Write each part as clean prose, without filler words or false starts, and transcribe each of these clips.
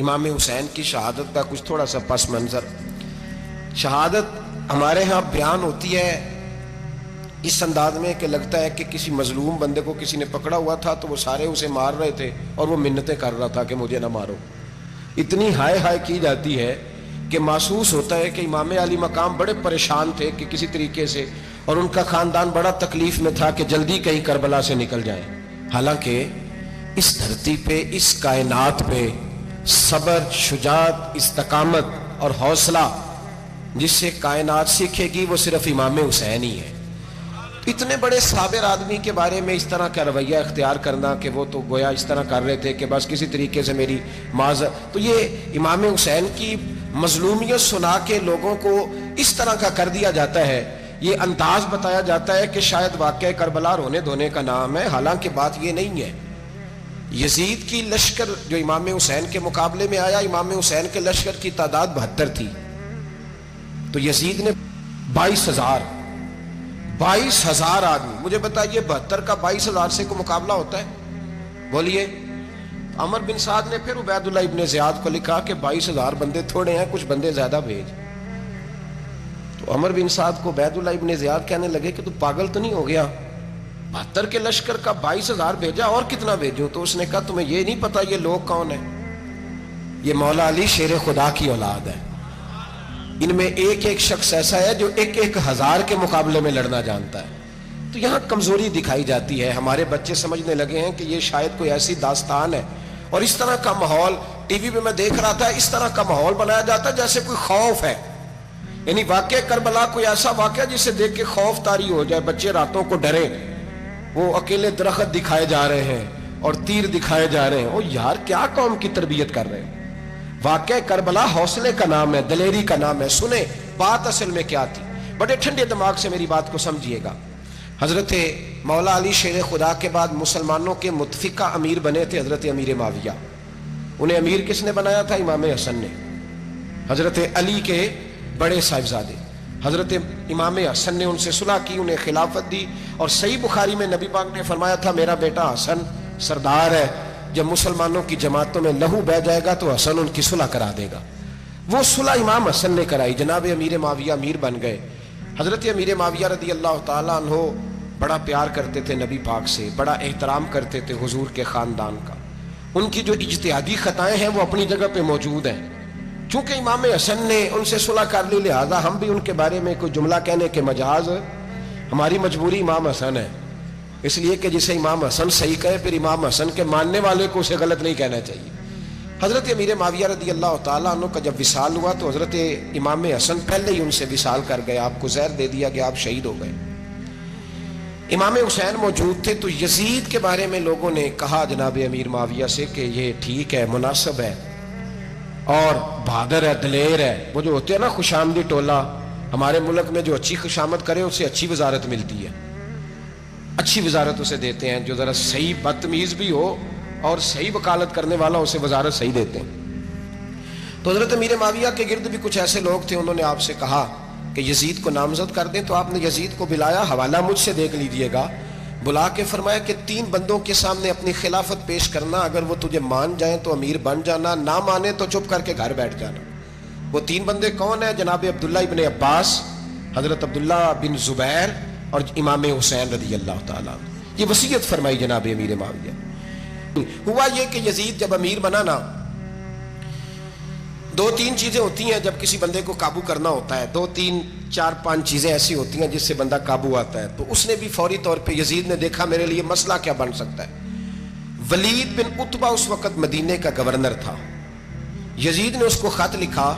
امام حسین کی شہادت کا کچھ تھوڑا سا پس منظر. شہادت ہمارے ہاں بیان ہوتی ہے اس انداز میں کہ لگتا ہے کہ کسی مظلوم بندے کو کسی نے پکڑا ہوا تھا تو وہ سارے اسے مار رہے تھے اور وہ منتیں کر رہا تھا کہ مجھے نہ مارو. اتنی ہائے ہائے کی جاتی ہے کہ محسوس ہوتا ہے کہ امام علی مقام بڑے پریشان تھے کہ کسی طریقے سے، اور ان کا خاندان بڑا تکلیف میں تھا کہ جلدی کہیں کربلا سے نکل جائیں. حالانکہ اس دھرتی پہ، اس کائنات پہ صبر، شجاعت، استقامت اور حوصلہ جس سے کائنات سیکھے گی وہ صرف امام حسین ہی ہے. اتنے بڑے صابر آدمی کے بارے میں اس طرح کا رویہ اختیار کرنا کہ وہ تو گویا اس طرح کر رہے تھے کہ بس کسی طریقے سے میری معذرت، تو یہ امام حسین کی مظلومیت سنا کے لوگوں کو اس طرح کا کر دیا جاتا ہے. یہ انداز بتایا جاتا ہے کہ شاید واقعہ کربلا رونے دھونے کا نام ہے، حالانکہ بات یہ نہیں ہے. یزید کی لشکر جو امام حسین کے مقابلے میں آیا، امام حسین کے لشکر کی تعداد 72 تھی، تو یزید نے 22,000 آدمی. مجھے بتائیے 72 کا 22,000 سے کوئی مقابلہ ہوتا ہے؟ بولیے. عمر بن سعد نے پھر عبید اللہ ابن زیاد کو لکھا کہ 22,000 بندے تھوڑے ہیں، کچھ بندے زیادہ بھیج. تو عمر بن سعد کو عبید اللہ ابن زیاد کہنے لگے کہ تو پاگل تو نہیں ہو گیا، 72 کے لشکر کا 22,000 بھیجا، اور کتنا بھیجوں؟ تو اس نے کہا تمہیں یہ نہیں پتا یہ لوگ کون ہیں؟ یہ مولا علی شیر خدا کی اولاد ہے. ان میں ایک ایک شخص ایسا ہے جو 1,000 کے مقابلے میں لڑنا جانتا ہے. تو یہاں کمزوری دکھائی جاتی ہے. ہمارے بچے سمجھنے لگے ہیں کہ یہ شاید کوئی ایسی داستان ہے، اور اس طرح کا ماحول ٹی وی پہ میں دیکھ رہا تھا، اس طرح کا ماحول بنایا جاتا ہے جیسے کوئی خوف ہے. یعنی واقع کربلا کوئی ایسا واقعہ جسے دیکھ کے خوف طاری ہو جائے، بچے راتوں کو ڈرے. وہ اکیلے درخت دکھائے جا رہے ہیں اور تیر دکھائے جا رہے ہیں. او یار، کیا قوم کی تربیت کر رہے ہیں؟ واقع کربلا حوصلے کا نام ہے، دلیری کا نام ہے. سنیں بات اصل میں کیا تھی، بڑے ٹھنڈے دماغ سے میری بات کو سمجھیے گا. حضرت مولا علی شیر خدا کے بعد مسلمانوں کے متفقہ امیر بنے تھے حضرت امیر معاویہ. انہیں امیر کس نے بنایا تھا؟ امام حسن نے. حضرت علی کے بڑے صاحبزادے حضرت امام حسن نے ان سے صلح کی، انہیں خلافت دی. اور صحیح بخاری میں نبی پاک نے فرمایا تھا میرا بیٹا حسن سردار ہے، جب مسلمانوں کی جماعتوں میں لہو بہ جائے گا تو حسن ان کی صلح کرا دے گا. وہ صلح امام حسن نے کرائی. جناب امیر معاویہ امیر بن گئے. حضرت امیر معاویہ رضی اللہ تعالیٰ عنہ بڑا پیار کرتے تھے نبی پاک سے، بڑا احترام کرتے تھے حضور کے خاندان کا. ان کی جو اجتہادی خطائیں ہیں وہ اپنی جگہ پہ موجود ہیں. چونکہ امام حسن نے ان سے صلح کر لی، لہذا ہم بھی ان کے بارے میں کوئی جملہ کہنے کے مجاز، ہماری مجبوری امام حسن ہے. اس لیے کہ جسے امام حسن صحیح کہے پھر امام حسن کے ماننے والے کو اسے غلط نہیں کہنا چاہیے. حضرت امیر معاویہ رضی اللہ تعالیٰ عنہ کا جب وصال ہوا تو حضرت امام حسن پہلے ہی ان سے وصال کر گئے، آپ کو زہر دے دیا کہ آپ شہید ہو گئے. امام حسین موجود تھے. تو یزید کے بارے میں لوگوں نے کہا جناب امیر معاویہ سے کہ یہ ٹھیک ہے، مناسب ہے اور بہادر ہے، دلیر ہے. وہ جو ہوتے ہیں نا خوش آمدی ٹولہ، ہمارے ملک میں جو اچھی خوشامد کرے اسے اچھی وزارت ملتی ہے، اچھی وزارت اسے دیتے ہیں. جو ذرا صحیح بدتمیز بھی ہو اور صحیح وکالت کرنے والا اسے وزارت صحیح دیتے ہیں. تو حضرت امیر معاویہ کے گرد بھی کچھ ایسے لوگ تھے، انہوں نے آپ سے کہا کہ یزید کو نامزد کر دیں. تو آپ نے یزید کو بلایا، حوالہ مجھ سے دیکھ لیجئے گا. بلا کے فرمایا کہ 3 بندوں کے سامنے اپنی خلافت پیش کرنا، اگر وہ تجھے مان جائیں تو امیر بن جانا، نہ مانے تو چپ کر کے گھر بیٹھ جانا. وہ 3 بندے کون ہیں؟ جناب عبداللہ ابن عباس، حضرت عبداللہ بن زبیر اور امام حسین رضی اللہ تعالیٰ. یہ وصیت فرمائی جناب امیر معاویہ. ہوا یہ کہ یزید جب امیر بنا نا، 2-3 چیزیں ہوتی ہیں جب کسی بندے کو قابو کرنا ہوتا ہے. 2-3 4-5 چیزیں ایسی ہوتی ہیں جس سے بندہ قابو آتا ہے. تو اس نے بھی فوری طور پہ، یزید نے دیکھا میرے لیے مسئلہ کیا بن سکتا ہے. ولید بن عتبہ اس وقت مدینے کا گورنر تھا. یزید نے اس کو خط لکھا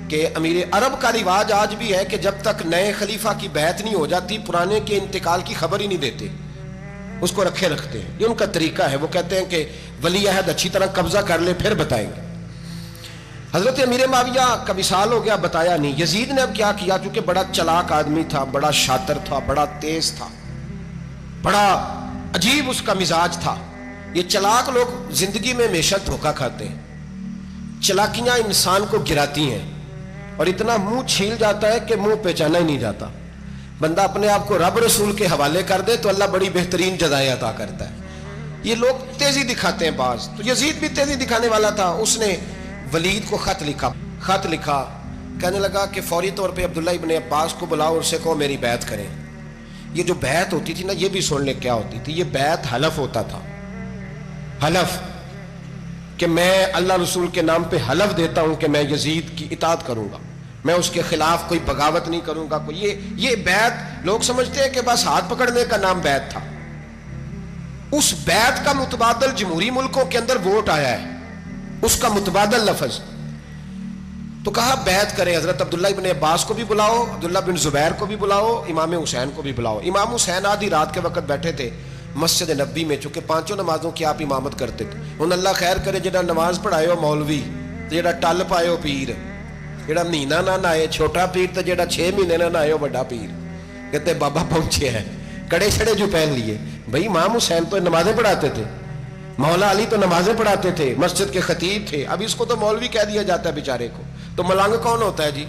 کہ امیر عرب کا رواج آج بھی ہے کہ جب تک نئے خلیفہ کی بیعت نہیں ہو جاتی پرانے کے انتقال کی خبر ہی نہیں دیتے، اس کو رکھے رکھتے ہیں. یہ ان کا طریقہ ہے. وہ کہتے ہیں کہ ولی عہد اچھی طرح قبضہ کر لے پھر بتائیں گے. حضرت امیر معاویہ کا وصال ہو گیا، بتایا نہیں. یزید نے اب کیا کیا، چونکہ بڑا چلاک آدمی تھا، بڑا شاطر تھا، بڑا تیز تھا، بڑا عجیب اس کا مزاج تھا. یہ چلاک لوگ زندگی میں ہمیشہ دھوکہ کھاتے ہیں. چلاکیاں انسان کو گراتی ہیں اور اتنا منہ چھیل جاتا ہے کہ منہ پہچانا ہی نہیں جاتا. بندہ اپنے آپ کو رب رسول کے حوالے کر دے تو اللہ بڑی بہترین جزائیں عطا کرتا ہے. یہ لوگ تیزی دکھاتے ہیں بعض، تو یزید بھی تیزی دکھانے والا تھا. اس نے ولید کو خط لکھا کہنے لگا کہ فوری طور پہ عبداللہ ابن عباس کو بلاؤ اور اسے کہو میری بیعت کریں. یہ جو بیعت ہوتی تھی نا، یہ بھی سن لے کیا ہوتی تھی. یہ بیعت حلف ہوتا تھا، حلف کہ میں اللہ رسول کے نام پہ حلف دیتا ہوں کہ میں یزید کی اطاعت کروں گا، میں اس کے خلاف کوئی بغاوت نہیں کروں گا. یہ بیعت لوگ سمجھتے ہیں کہ بس ہاتھ پکڑنے کا نام بیعت تھا. اس بیعت کا متبادل جمہوری ملکوں کے اندر ووٹ آیا ہے، اس کا متبادل لفظ. تو کہا بیعت کریں، حضرت عبداللہ ابن عباس کو بھی بلاؤ، عبداللہ بن زبیر کو بھی بلاؤ، امام حسین کو بھی بلاؤ. امام حسین آدھی رات کے وقت بیٹھے تھے مسجد نبی میں، چونکہ 5 نمازوں کی آپ امامت کرتے تھے. ان اللہ خیر کرے جڑا نماز پڑھائے ہو مولوی، جڑا ٹل پائے ہو پیر، جڑا مہینہ نہ آئے چھوٹا پیر، تو جڑا 6 مہینے نہ آئے ہو بڑا پیر. کہتے بابا پہنچے ہیں، کڑے چھڑے جو پہن لیے. بھائی امام حسین تو نمازیں پڑھاتے تھے، مولا علی تو نمازیں پڑھاتے تھے، مسجد کے خطیب تھے. اب اس کو تو مولوی کہہ دیا جاتا ہے بیچارے کو. تو ملنگ کون ہوتا ہے جی؟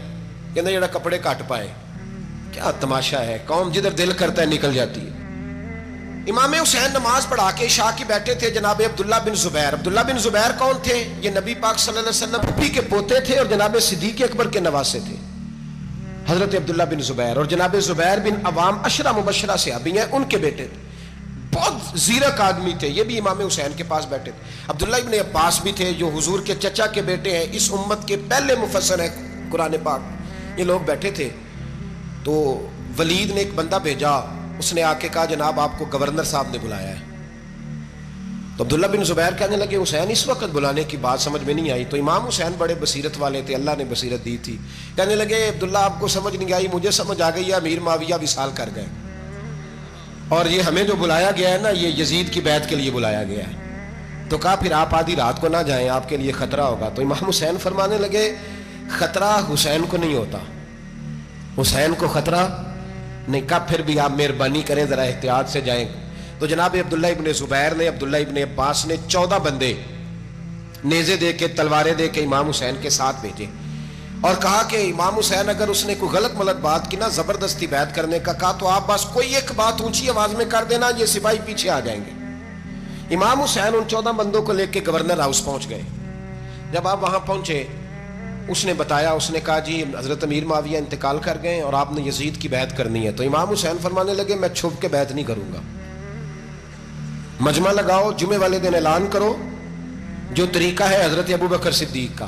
کہتے جڑا کپڑے کٹ پائے. کیا تماشا ہے، قوم جدھر دل کرتا ہے نکل جاتی ہے. امام حسین نماز پڑھا کے عشاء کی بیٹھے تھے جناب عبداللہ بن زبیر. عبداللہ بن زبیر کون تھے؟ یہ نبی پاک صلی اللہ علیہ وسلم نبی کے پوتے تھے اور جناب صدیق اکبر کے نواسے تھے. حضرت عبداللہ بن زبیر اور جناب زبیر بن عوام عشرہ مبشرہ صحابی ہیں، ان کے بیٹے تھے. بہت زیرک آدمی تھے. یہ بھی امام حسین کے پاس بیٹھے تھے. عبداللہ ابن عباس بھی تھے جو حضور کے چچا کے بیٹے ہیں، اس امت کے پہلے مفسر ہیں قرآن پاک. یہ لوگ بیٹھے تھے. تو ولید نے ایک بندہ بھیجا، اس نے آ کے کہا جناب آپ کو گورنر صاحب نے بلایا ہے. تو عبداللہ بن زبیر کہنے لگے حسین اس وقت بلانے کی بات سمجھ میں نہیں آئی. تو امام حسین بڑے بصیرت والے تھے، اللہ نے بصیرت دی تھی. کہنے لگے عبداللہ آپ کو سمجھ نہیں آئی، مجھے سمجھ آ گئی ہے، امیر معاویہ وصال کر گئے، اور یہ ہمیں جو بلایا گیا ہے نا، یہ یزید کی بیعت کے لیے بلایا گیا ہے. تو کہا پھر آپ آدھی رات کو نہ جائیں، آپ کے لیے خطرہ ہوگا. تو امام حسین فرمانے لگے خطرہ حسین کو نہیں ہوتا، حسین کو خطرہ نہیں. کہا پھر بھی آپ مہربانی کریں ذرا احتیاط سے جائیں. تو جناب عبداللہ ابن زبیر نے، عبداللہ ابن عباس نے 14 بندے نیزے دے کے، تلواریں دے کے امام حسین کے ساتھ بھیجے اور کہا کہ امام حسین اگر اس نے کوئی غلط ملت بات کی نا، زبردستی بیعت کرنے کا کہا، تو آپ بس کوئی ایک بات اونچی آواز میں کر دینا، یہ سپاہی پیچھے آ جائیں گے. امام حسین ان 14 بندوں کو لے کے گورنر ہاؤس پہنچ گئے. جب آپ وہاں پہنچے، اس نے بتایا، اس نے کہا جی حضرت امیر معاویہ انتقال کر گئے اور آپ نے یزید کی بیعت کرنی ہے. تو امام حسین فرمانے لگے میں چھپ کے بیعت نہیں کروں گا، مجمع لگاؤ، جمعے والے دن اعلان کرو. جو طریقہ ہے حضرت ابو بکر صدیق کا،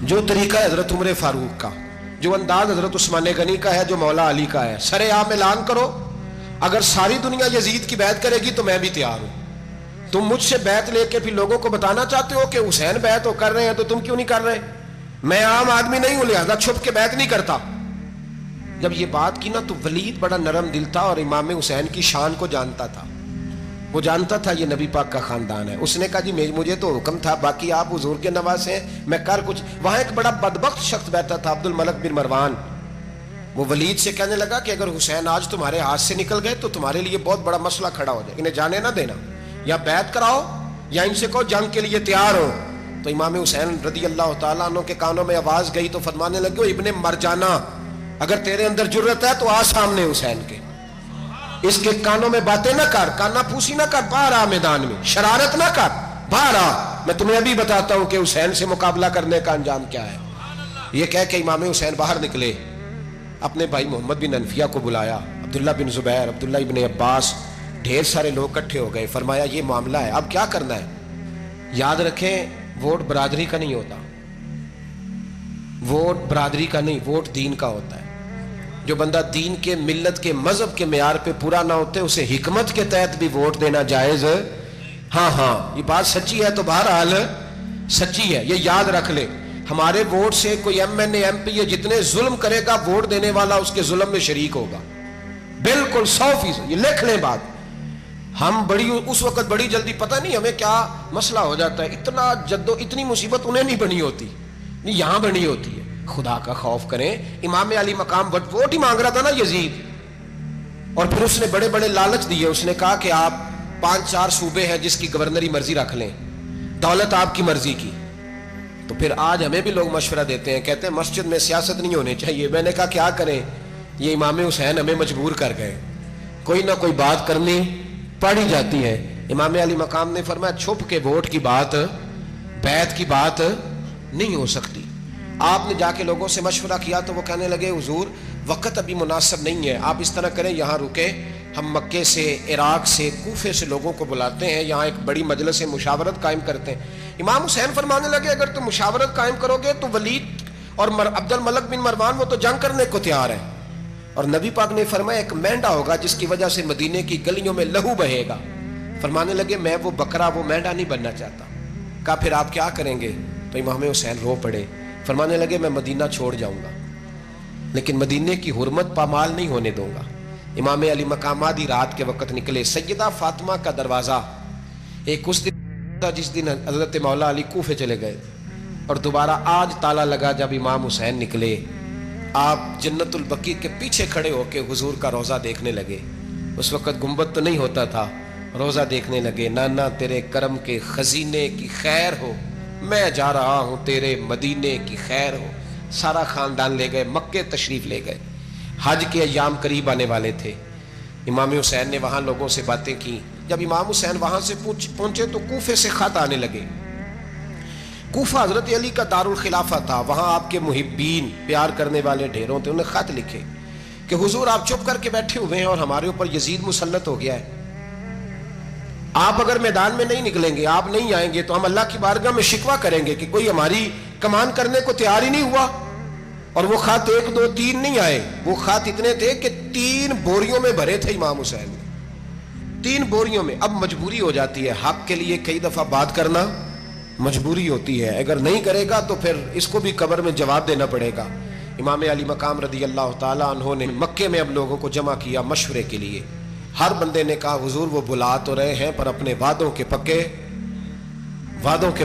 جو طریقہ ہے حضرت عمر فاروق کا، جو انداز حضرت عثمان غنی کا ہے، جو مولا علی کا ہے، سر عام اعلان کرو. اگر ساری دنیا یزید کی بیعت کرے گی تو میں بھی تیار ہوں. تم مجھ سے بیعت لے کے پھر لوگوں کو بتانا چاہتے ہو کہ حسین بیعت کر رہے ہیں تو تم کیوں نہیں کر رہے؟ میں عام آدمی نہیں ہوں، لہذا چھپ کے بیعت نہیں کرتا. جب یہ بات کی نا تو ولید بڑا نرم دل تھا اور امام حسین کی شان کو جانتا تھا. وہ جانتا تھا یہ نبی پاک کا خاندان ہے. اس نے کہا جی مجھے تو حکم تھا، باقی آپ حضور کے نواسے ہیں، میں کر کچھ. وہاں ایک بڑا بدبخت شخص بیٹھا تھا، عبد الملک بن مروان. وہ ولید سے کہنے لگا کہ اگر حسین آج تمہارے ہاتھ سے نکل گئے تو تمہارے لیے بہت بڑا مسئلہ کھڑا ہو جائے. انہیں جانے نہ دینا، یا بیعت کراؤ یا ان سے کہو جنگ کے لیے تیار ہو. تو امام حسین رضی اللہ تعالیٰ عنہ کے کانوں میں آواز گئی تو فرمانے لگے ابن مرجانہ، اگر تیرے اندر جرت ہے تو آ سامنے حسین کے، اس کے کانوں میں باتیں نہ کر، کانا پوسی نہ کر، باہر آ میدان میں، شرارت نہ کر، باہر آ، میں تمہیں ابھی بتاتا ہوں کہ حسین سے مقابلہ کرنے کا انجام کیا ہے. یہ کہہ کے امام حسین باہر نکلے، اپنے بھائی محمد بن انفیہ کو بلایا، عبداللہ بن زبیر، عبداللہ ابن عباس، ڈھیر سارے لوگ اکٹھے ہو گئے. فرمایا یہ معاملہ ہے، اب کیا کرنا ہے؟ یاد رکھیں ووٹ برادری کا نہیں ہوتا، ووٹ برادری کا نہیں، ووٹ دین کا ہوتا ہے. جو بندہ دین کے، ملت کے، مذہب کے معیار پہ پورا نہ ہوتے اسے حکمت کے تحت بھی ووٹ دینا جائز. ہاں یہ بات سچی ہے تو بہرحال سچی ہے، یہ یاد رکھ لے. ہمارے ووٹ سے کوئی ایم این اے، ایم پی اے جتنے ظلم کرے گا، ووٹ دینے والا اس کے ظلم میں شریک ہوگا، بالکل 100%. یہ لکھ لیں بات. ہم اس وقت بڑی جلدی، پتہ نہیں ہمیں کیا مسئلہ ہو جاتا ہے، اتنا اتنی مصیبت انہیں نہیں بنی ہوتی، یہاں بنی ہوتی ہے. خدا کا خوف کریں. امام علی مقام ووٹ ہی مانگ رہا تھا نا یزید، اور پھر اس نے بڑے بڑے لالچ دیے. اس نے کہا کہ آپ 5-4 صوبے ہیں جس کی گورنری مرضی رکھ لیں، دولت آپ کی مرضی کی. تو پھر آج ہمیں بھی لوگ مشورہ دیتے ہیں، کہتے ہیں مسجد میں سیاست نہیں ہونی چاہیے. میں نے کہا کیا کریں، یہ امام حسین ہمیں مجبور کر گئے، کوئی نہ کوئی بات کرنی پڑ ہی جاتی ہے. امام علی مقام نے فرمایا چھپ کے ووٹ کی بات، بیعت کی بات نہیں ہو سکتی۔ آپ نے جا کے لوگوں سے مشورہ کیا تو وہ کہنے لگے حضور وقت ابھی مناسب نہیں ہے، آپ اس طرح کریں یہاں رکے، ہم مکے سے، عراق سے، کوفے سے لوگوں کو بلاتے ہیں، یہاں ایک بڑی مجلس مشاورت قائم کرتے ہیں۔ امام حسین فرمانے لگے اگر تم مشاورت قائم کرو گے تو ولید اور عبد الملک بن مروان وہ تو جنگ کرنے کو تیار ہے، اور نبی پاک نے فرمایا ایک مینڈا ہوگا جس کی وجہ سے مدینے کی گلیوں میں لہو بہے گا۔ فرمانے لگے میں وہ بکرا، وہ مینڈا نہیں بننا چاہتا۔ کہا پھر آپ کیا کریں گے؟ تو امام حسین رو پڑے، فرمانے لگے میں مدینہ چھوڑ جاؤں گا لیکن مدینے کی حرمت پامال نہیں ہونے دوں گا۔ امام علی مقام آدھی رات کے وقت نکلے۔ سیدہ فاطمہ کا دروازہ ایک اس دن تھا جس دن حضرت مولا علی کوفے چلے گئے، اور دوبارہ آج تالا لگا جب امام حسین نکلے۔ آپ جنت البقیع کے پیچھے کھڑے ہو کے حضور کا روضہ دیکھنے لگے۔ اس وقت گنبد تو نہیں ہوتا تھا، روضہ دیکھنے لگے۔ نانا تیرے کرم کے خزینے کی خیر ہو، میں جا رہا ہوں تیرے مدینے کی خیر ہو۔ سارا خاندان لے گئے، مکے تشریف لے گئے۔ حج کے ایام قریب آنے والے تھے۔ امام حسین نے وہاں لوگوں سے باتیں کی۔ جب امام حسین وہاں سے پہنچے تو کوفے سے خط آنے لگے۔ کوفہ حضرت علی کا دارالخلافہ تھا، وہاں آپ کے محبین، پیار کرنے والے ڈھیروں تھے۔ انہیں خط لکھے کہ حضور آپ چپ کر کے بیٹھے ہوئے ہیں اور ہمارے اوپر یزید مسلط ہو گیا ہے، آپ اگر میدان میں نہیں نکلیں گے، آپ نہیں آئیں گے تو ہم اللہ کی بارگاہ میں شکوہ کریں گے کہ کوئی ہماری کمان کرنے کو تیار ہی نہیں ہوا۔ اور وہ خط 1 2 3 نہیں آئے، وہ خط اتنے تھے کہ 3 بوریوں میں بھرے تھے امام حسین نے، 3 بوریوں میں۔ اب مجبوری ہو جاتی ہے، حق کے لیے کئی دفعہ بات کرنا مجبوری ہوتی ہے، اگر نہیں کرے گا تو پھر اس کو بھی قبر میں جواب دینا پڑے گا۔ امام علی مقام رضی اللہ تعالیٰ عنہ نے مکے میں اب لوگوں کو جمع کیا مشورے کے لیے۔ ہر بندے نے کہا حضور وہ بلا تو رہے ہیں پر اپنے وعدوں کے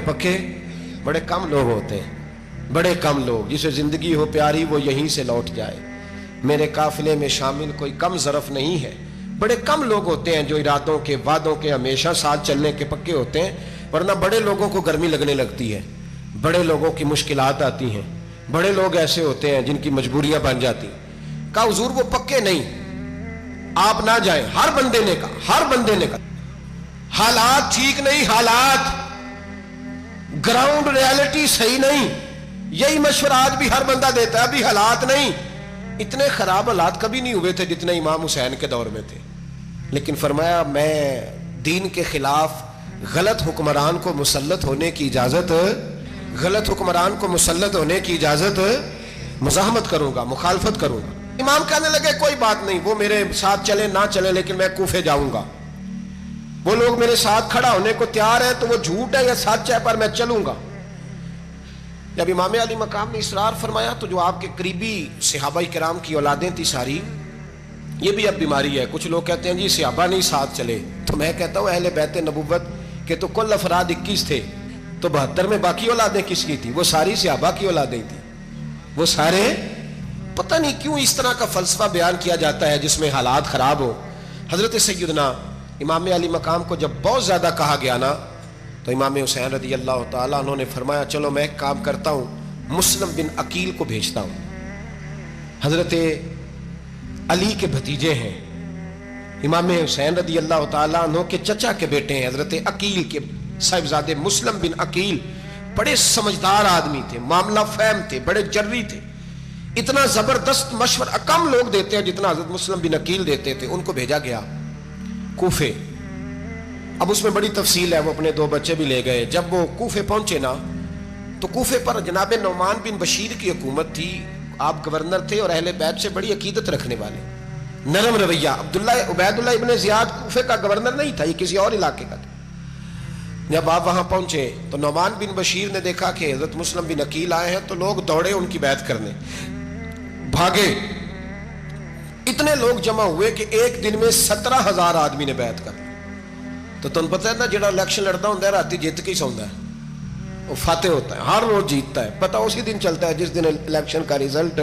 پکے بڑے کم لوگ ہوتے ہیں، بڑے کم لوگ، جسے زندگی ہو پیاری وہ یہیں سے لوٹ جائے۔ میرے قافلے میں شامل کوئی کم ظرف نہیں ہے، بڑے کم لوگ ہوتے ہیں جو ارادوں کے، وعدوں کے ہمیشہ ساتھ چلنے کے پکے ہوتے ہیں، ورنہ بڑے لوگوں کو گرمی لگنے لگتی ہے، بڑے لوگوں کی مشکلات آتی ہیں، بڑے لوگ ایسے ہوتے ہیں جن کی مجبوریاں بن جاتی۔ کہا حضور وہ پکے نہیں، آپ نہ جائیں۔ ہر بندے نے کہا حالات ٹھیک نہیں، حالات گراؤنڈ ریالٹی صحیح نہیں، یہی مشورہ آج بھی ہر بندہ دیتا ہے، ابھی حالات نہیں۔ اتنے خراب حالات کبھی نہیں ہوئے تھے جتنے امام حسین کے دور میں تھے، لیکن فرمایا میں دین کے خلاف غلط حکمران کو مسلط ہونے کی اجازت مزاحمت کروں گا، مخالفت کروں گا۔ امام کہنے لگے کوئی بات نہیں، وہ میرے ساتھ چلے نہ چلے لیکن میں کوفے جاؤں گا، وہ لوگ میرے ساتھ کھڑا ہونے کو تیار ہے تو وہ جھوٹ ہے یا سچ ہے پر میں چلوں گا۔ جب امام علی مقام نے اصرار فرمایا تو جو آپ کے قریبی صحابہ کرام کی اولادیں تھی ساری، یہ بھی اب بیماری ہے، کچھ لوگ کہتے ہیں جی صحابہ نہیں ساتھ چلے، تو میں کہتا ہوں اہل بیت نبوت کے تو کل افراد 21 تھے، تو 72 میں باقی اولادیں کس کی تھی؟ وہ ساری صحابہ کی اولادیں تھیں، وہ سارے۔ پتہ نہیں کیوں اس طرح کا فلسفہ بیان کیا جاتا ہے جس میں حالات خراب ہو۔ حضرت سیدنا امام علی مقام کو جب بہت زیادہ کہا گیا نا تو امام حسین رضی اللہ تعالیٰ انہوں نے فرمایا چلو میں ایک کام کرتا ہوں، مسلم بن عقیل کو بھیجتا ہوں، حضرت علی کے بھتیجے ہیں، امام حسین رضی اللہ تعالیٰ عنہ کے چچا کے بیٹے ہیں، حضرت عقیل کے صاحبزادے مسلم بن عقیل بڑے سمجھدار آدمی تھے، معاملہ فہم تھے، بڑے جری تھے، اتنا زبردست مشورہ کم لوگ دیتے ہیں جتنا حضرت مسلم بن عقیل دیتے تھے۔ ان کو بھیجا گیا کوفے۔ اب اس میں بڑی تفصیل ہے، وہ اپنے 2 بچے بھی لے گئے۔ جب وہ کوفے پہنچے نا تو کوفے پر جناب نعمان بن بشیر کی حکومت تھی، آپ گورنر تھے اور اہل بیت سے بڑی عقیدت رکھنے والے، نرم رویہ۔ عبید اللہ ابن زیاد کوفے کا گورنر نہیں تھا، یہ کسی اور علاقے کا تھا۔ جب آپ وہاں پہنچے تو نعمان بن بشیر نے دیکھا کہ حضرت مسلم بن عقیل آئے ہیں تو لوگ دوڑے ان کی بیعت کرنے، بھاگے، اتنے لوگ جمع ہوئے کہ ایک دن میں 17,000 آدمی نے بیعت کر لی۔ تو تم پتہ ہے نا جڑا الیکشن لڑتا ہوں راتی جیت کے ہی سوندا ہے، وہ فاتح ہوتا ہے، ہر روز جیتتا ہے، پتہ اسی دن چلتا ہے جس دن الیکشن کا ریزلٹ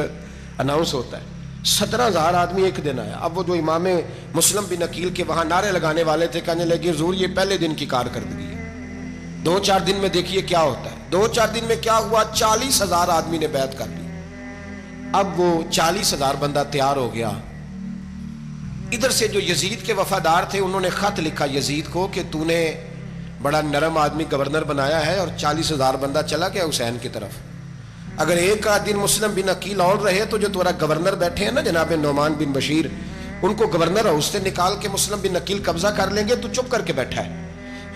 اناؤنس ہوتا ہے۔ 17,000 آدمی ایک دن آیا۔ اب وہ جو امام مسلم بن عقیل کے وہاں نعرے لگانے والے تھے کہنے لگے حضور یہ پہلے دن کی کارکردگی ہے، 2-4 دن میں دیکھیے کیا ہوتا ہے۔ 2-4 دن میں کیا ہوا؟ 40,000 آدمی نے بیعت کر لی۔ اب وہ 40,000 بندہ تیار ہو گیا، ادھر سے جو یزید کے وفادار تھے انہوں نے خط لکھا یزید کو کہ تو نے بڑا نرم آدمی گورنر بنایا ہے اور 40,000 بندہ چلا گیا حسین کی طرف، اگر ایک دن مسلم بن عقیل اور رہے تو جو تمہارا گورنر بیٹھے ہیں نا جناب نعمان بن بشیر، ان کو گورنر ہاؤس سے نکال کے مسلم بن عقیل قبضہ کر لیں گے، تو چپ کر کے بیٹھا ہے۔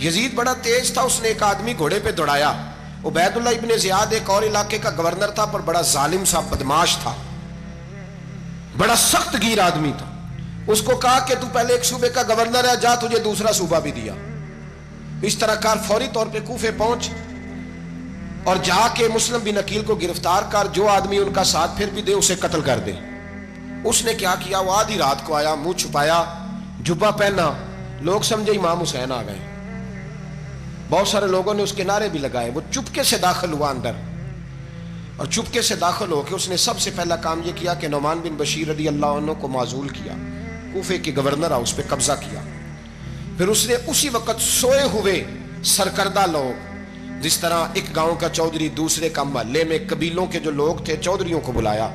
یزید بڑا تیز تھا، اس نے ایک آدمی گھوڑے پہ دوڑایا۔ عبید اللہ ابن زیاد ایک اور علاقے کا گورنر تھا پر بڑا ظالم سا بدماش تھا، بڑا سخت گیر آدمی تھا۔ اس کو کہا کہ تو پہلے ایک صوبے کا گورنر ہے، جا تجھے دوسرا صوبہ بھی دیا۔ اس طرح کار فوری طور پہ کوفے پہنچ اور جا کے مسلم بن عقیل کو گرفتار کر، جو آدمی ان کا ساتھ پھر بھی دے اسے قتل کر دے۔ اس نے کیا کیا، وہ آدھی رات کو آیا، منہ چھپایا، جبہ پہنا، لوگ سمجھے امام حسین آ گئے۔ بہت سارے لوگوں نے اس کے نعرے بھی لگائے۔ وہ چپکے سے داخل ہوا اندر، اور چپکے سے داخل ہو کے اس نے سب سے پہلا کام یہ کیا کہ نعمان بن بشیر رضی اللہ عنہ کو معزول کیا، کوفے کے گورنر ہاؤس پہ قبضہ کیا۔ پھر اس نے اسی وقت سوئے ہوئے سرکردہ لوگ، جس طرح ایک گاؤں کا چودھری دوسرے کا محلے میں قبیلوں کے جو لوگ تھے چودھریوں کو بلایا،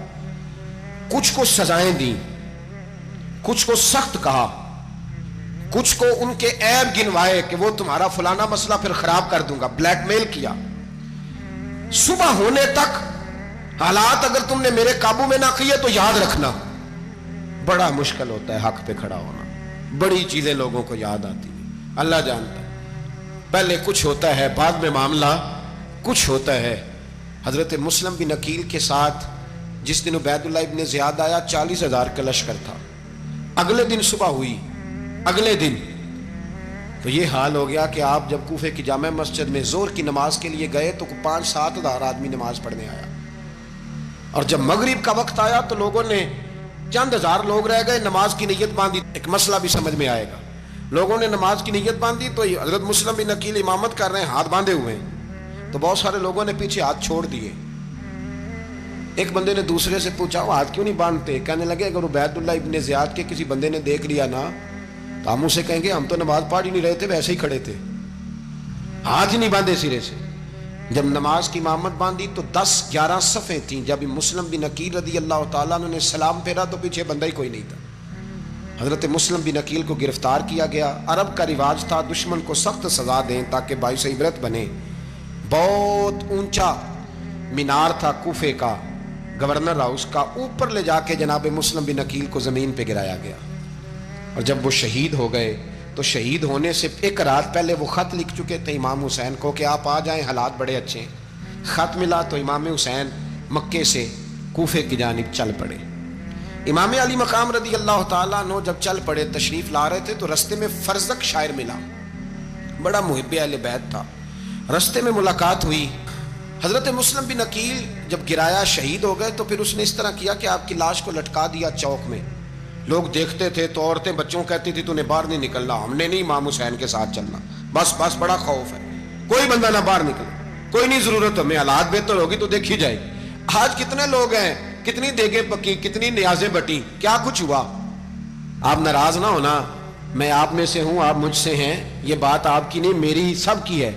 کچھ کو سزائیں دیں، کچھ کو سخت کہا، کچھ کو ان کے عیب گنوائے کہ وہ تمہارا فلانا مسئلہ پھر خراب کر دوں گا، بلیک میل کیا۔ صبح ہونے تک حالات اگر تم نے میرے قابو میں نہ کیے تو یاد رکھنا بڑا مشکل ہوتا ہے حق پہ کھڑا ہونا، بڑی چیزیں لوگوں کو یاد آتی ہیں، اللہ جانتا ہے۔ پہلے کچھ ہوتا ہے، بعد میں معاملہ کچھ ہوتا ہے۔ حضرت مسلم بن عقیل کے ساتھ جس دن عبید اللہ ابن زیاد آیا 40,000 کا لشکر تھا۔ اگلے دن صبح ہوئی، اگلے دن تو یہ حال ہو گیا کہ آپ جب کوفے کی جامع مسجد میں ظہر کی نماز کے لیے گئے تو 5-7 ہزار آدمی نماز پڑھنے آیا، اور جب مغرب کا وقت آیا تو لوگوں نے چند ہزار لوگ رہ گئے، نماز کی نیت باندھی۔ ایک مسئلہ بھی سمجھ میں آئے گا، لوگوں نے نماز کی نیت باندھی تو حضرت مسلم بن عقیل امامت کر رہے ہیں، ہاتھ باندھے ہوئے ہیں، تو بہت سارے لوگوں نے پیچھے ہاتھ چھوڑ دیے۔ ایک بندے نے دوسرے سے پوچھا وہ ہاتھ کیوں نہیں باندھتے؟ کہنے لگے اگر عبید اللہ ابن زیاد کے کسی بندے نے دیکھ لیا نا تو ہم اسے کہیں گے ہم تو نماز پڑھ ہی نہیں رہے تھے، ویسے ہی کھڑے تھے، ہاتھ ہی نہیں باندھے سرے سے۔ جب نماز کی امامت باندھی تو 10-11 صفیں تھیں۔ جب مسلم بن عقیل رضی اللہ تعالیٰ عنہ نے سلام پھیرا تو پیچھے بندہ ہی کوئی نہیں تھا۔ حضرت مسلم بن عقیل کو گرفتار کیا گیا۔ عرب کا رواج تھا دشمن کو سخت سزا دیں تاکہ باعث عبرت بنے۔ بہت اونچا مینار تھا کوفے کا گورنر ہاؤس کا، اوپر لے جا کے جناب مسلم بن عقیل کو زمین پہ گرایا گیا، اور جب وہ شہید ہو گئے تو شہید ہونے سے ایک رات پہلے وہ خط لکھ چکے تھے امام حسین کو کہ آپ آ جائیں، حالات بڑے اچھے ہیں۔ خط ملا تو امام حسین مکے سے کوفے کی جانب چل پڑے۔ امام علی مقام رضی اللہ تعالیٰ عنہ جب چل پڑے، تشریف لا رہے تھے تو رستے میں فرزق شاعر ملا، بڑا محب اہل بیت تھا۔ رستے میں ملاقات ہوئی، حضرت مسلم بن عقیل جب گرایا شہید ہو گئے تو پھر اس نے اس طرح کیا کہ آپ کی لاش کو لٹکا دیا چوک میں۔ لوگ دیکھتے تھے تو عورتیں بچوں کہتی تھی تو نے باہر نہیں نکلنا، ہم نے نہیں امام حسین کے ساتھ چلنا، بس بڑا خوف ہے، کوئی بندہ نہ باہر نکلے، کوئی نہیں ضرورت ہمیں، حالات بہتر ہوگی تو دیکھی جائے گی۔ آج کتنے لوگ ہیں، کتنی دیگیں پکی، کتنی نیازیں بٹی، کیا کچھ ہوا؟ آپ ناراض نہ ہونا، میں آپ میں سے ہوں، آپ مجھ سے ہیں، یہ بات آپ کی نہیں میری سب کی ہے۔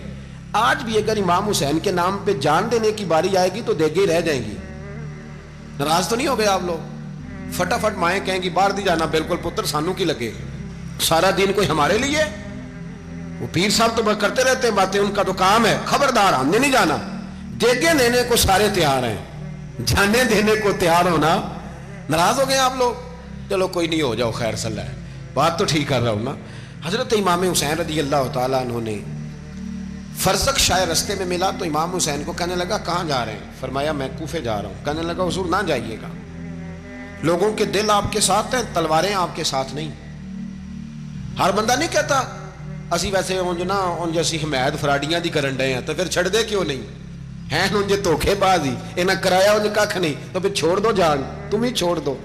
آج بھی اگر امام حسین کے نام پہ جان دینے کی باری آئے گی تو دیگیں رہ جائیں گی۔ ناراض تو نہیں ہو گئے آپ لوگ؟ فٹافٹ مائیں کہیں گی باہر دی جانا، بالکل پتر سانو کی لگے، سارا دین کوئی ہمارے لیے؟ وہ پیر صاحب تو کرتے رہتے ہیں باتیں، ان کا تو کام ہے، خبردار ہم نے نہیں جانا۔ دیگیں دینے کو سارے تیار ہیں، جانے دینے کو تیار ہونا۔ ناراض ہو گئے آپ لوگ؟ چلو کوئی نہیں، ہو جاؤ، خیر صلی اللہ ہے، بات تو ٹھیک کر رہا ہوں نا۔ حضرت امام حسین رضی اللہ تعالیٰ عنہ نے فرزق شاعر رستے میں ملا تو امام حسین کو کہنے لگا کہاں جا رہے ہیں؟ فرمایا میں کوفے جا رہا ہوں۔ کہنے لگا حضور نہ جائیے گا، لوگوں کے دل آپ کے ساتھ ہیں، تلواریں آپ کے ساتھ نہیں۔ ہر بندہ نہیں کہتا اسی ویسے ان جیسی حمایت فراڈیاں دی کرن ڈے ہیں تو پھر چھڑ دے کیوں نہیں ہیں؟ ان جے دھوکھے باز ہی انہیں کرایا ان کھ نہیں تو پھر چھوڑ دو جان، تم ہی چھوڑ دو۔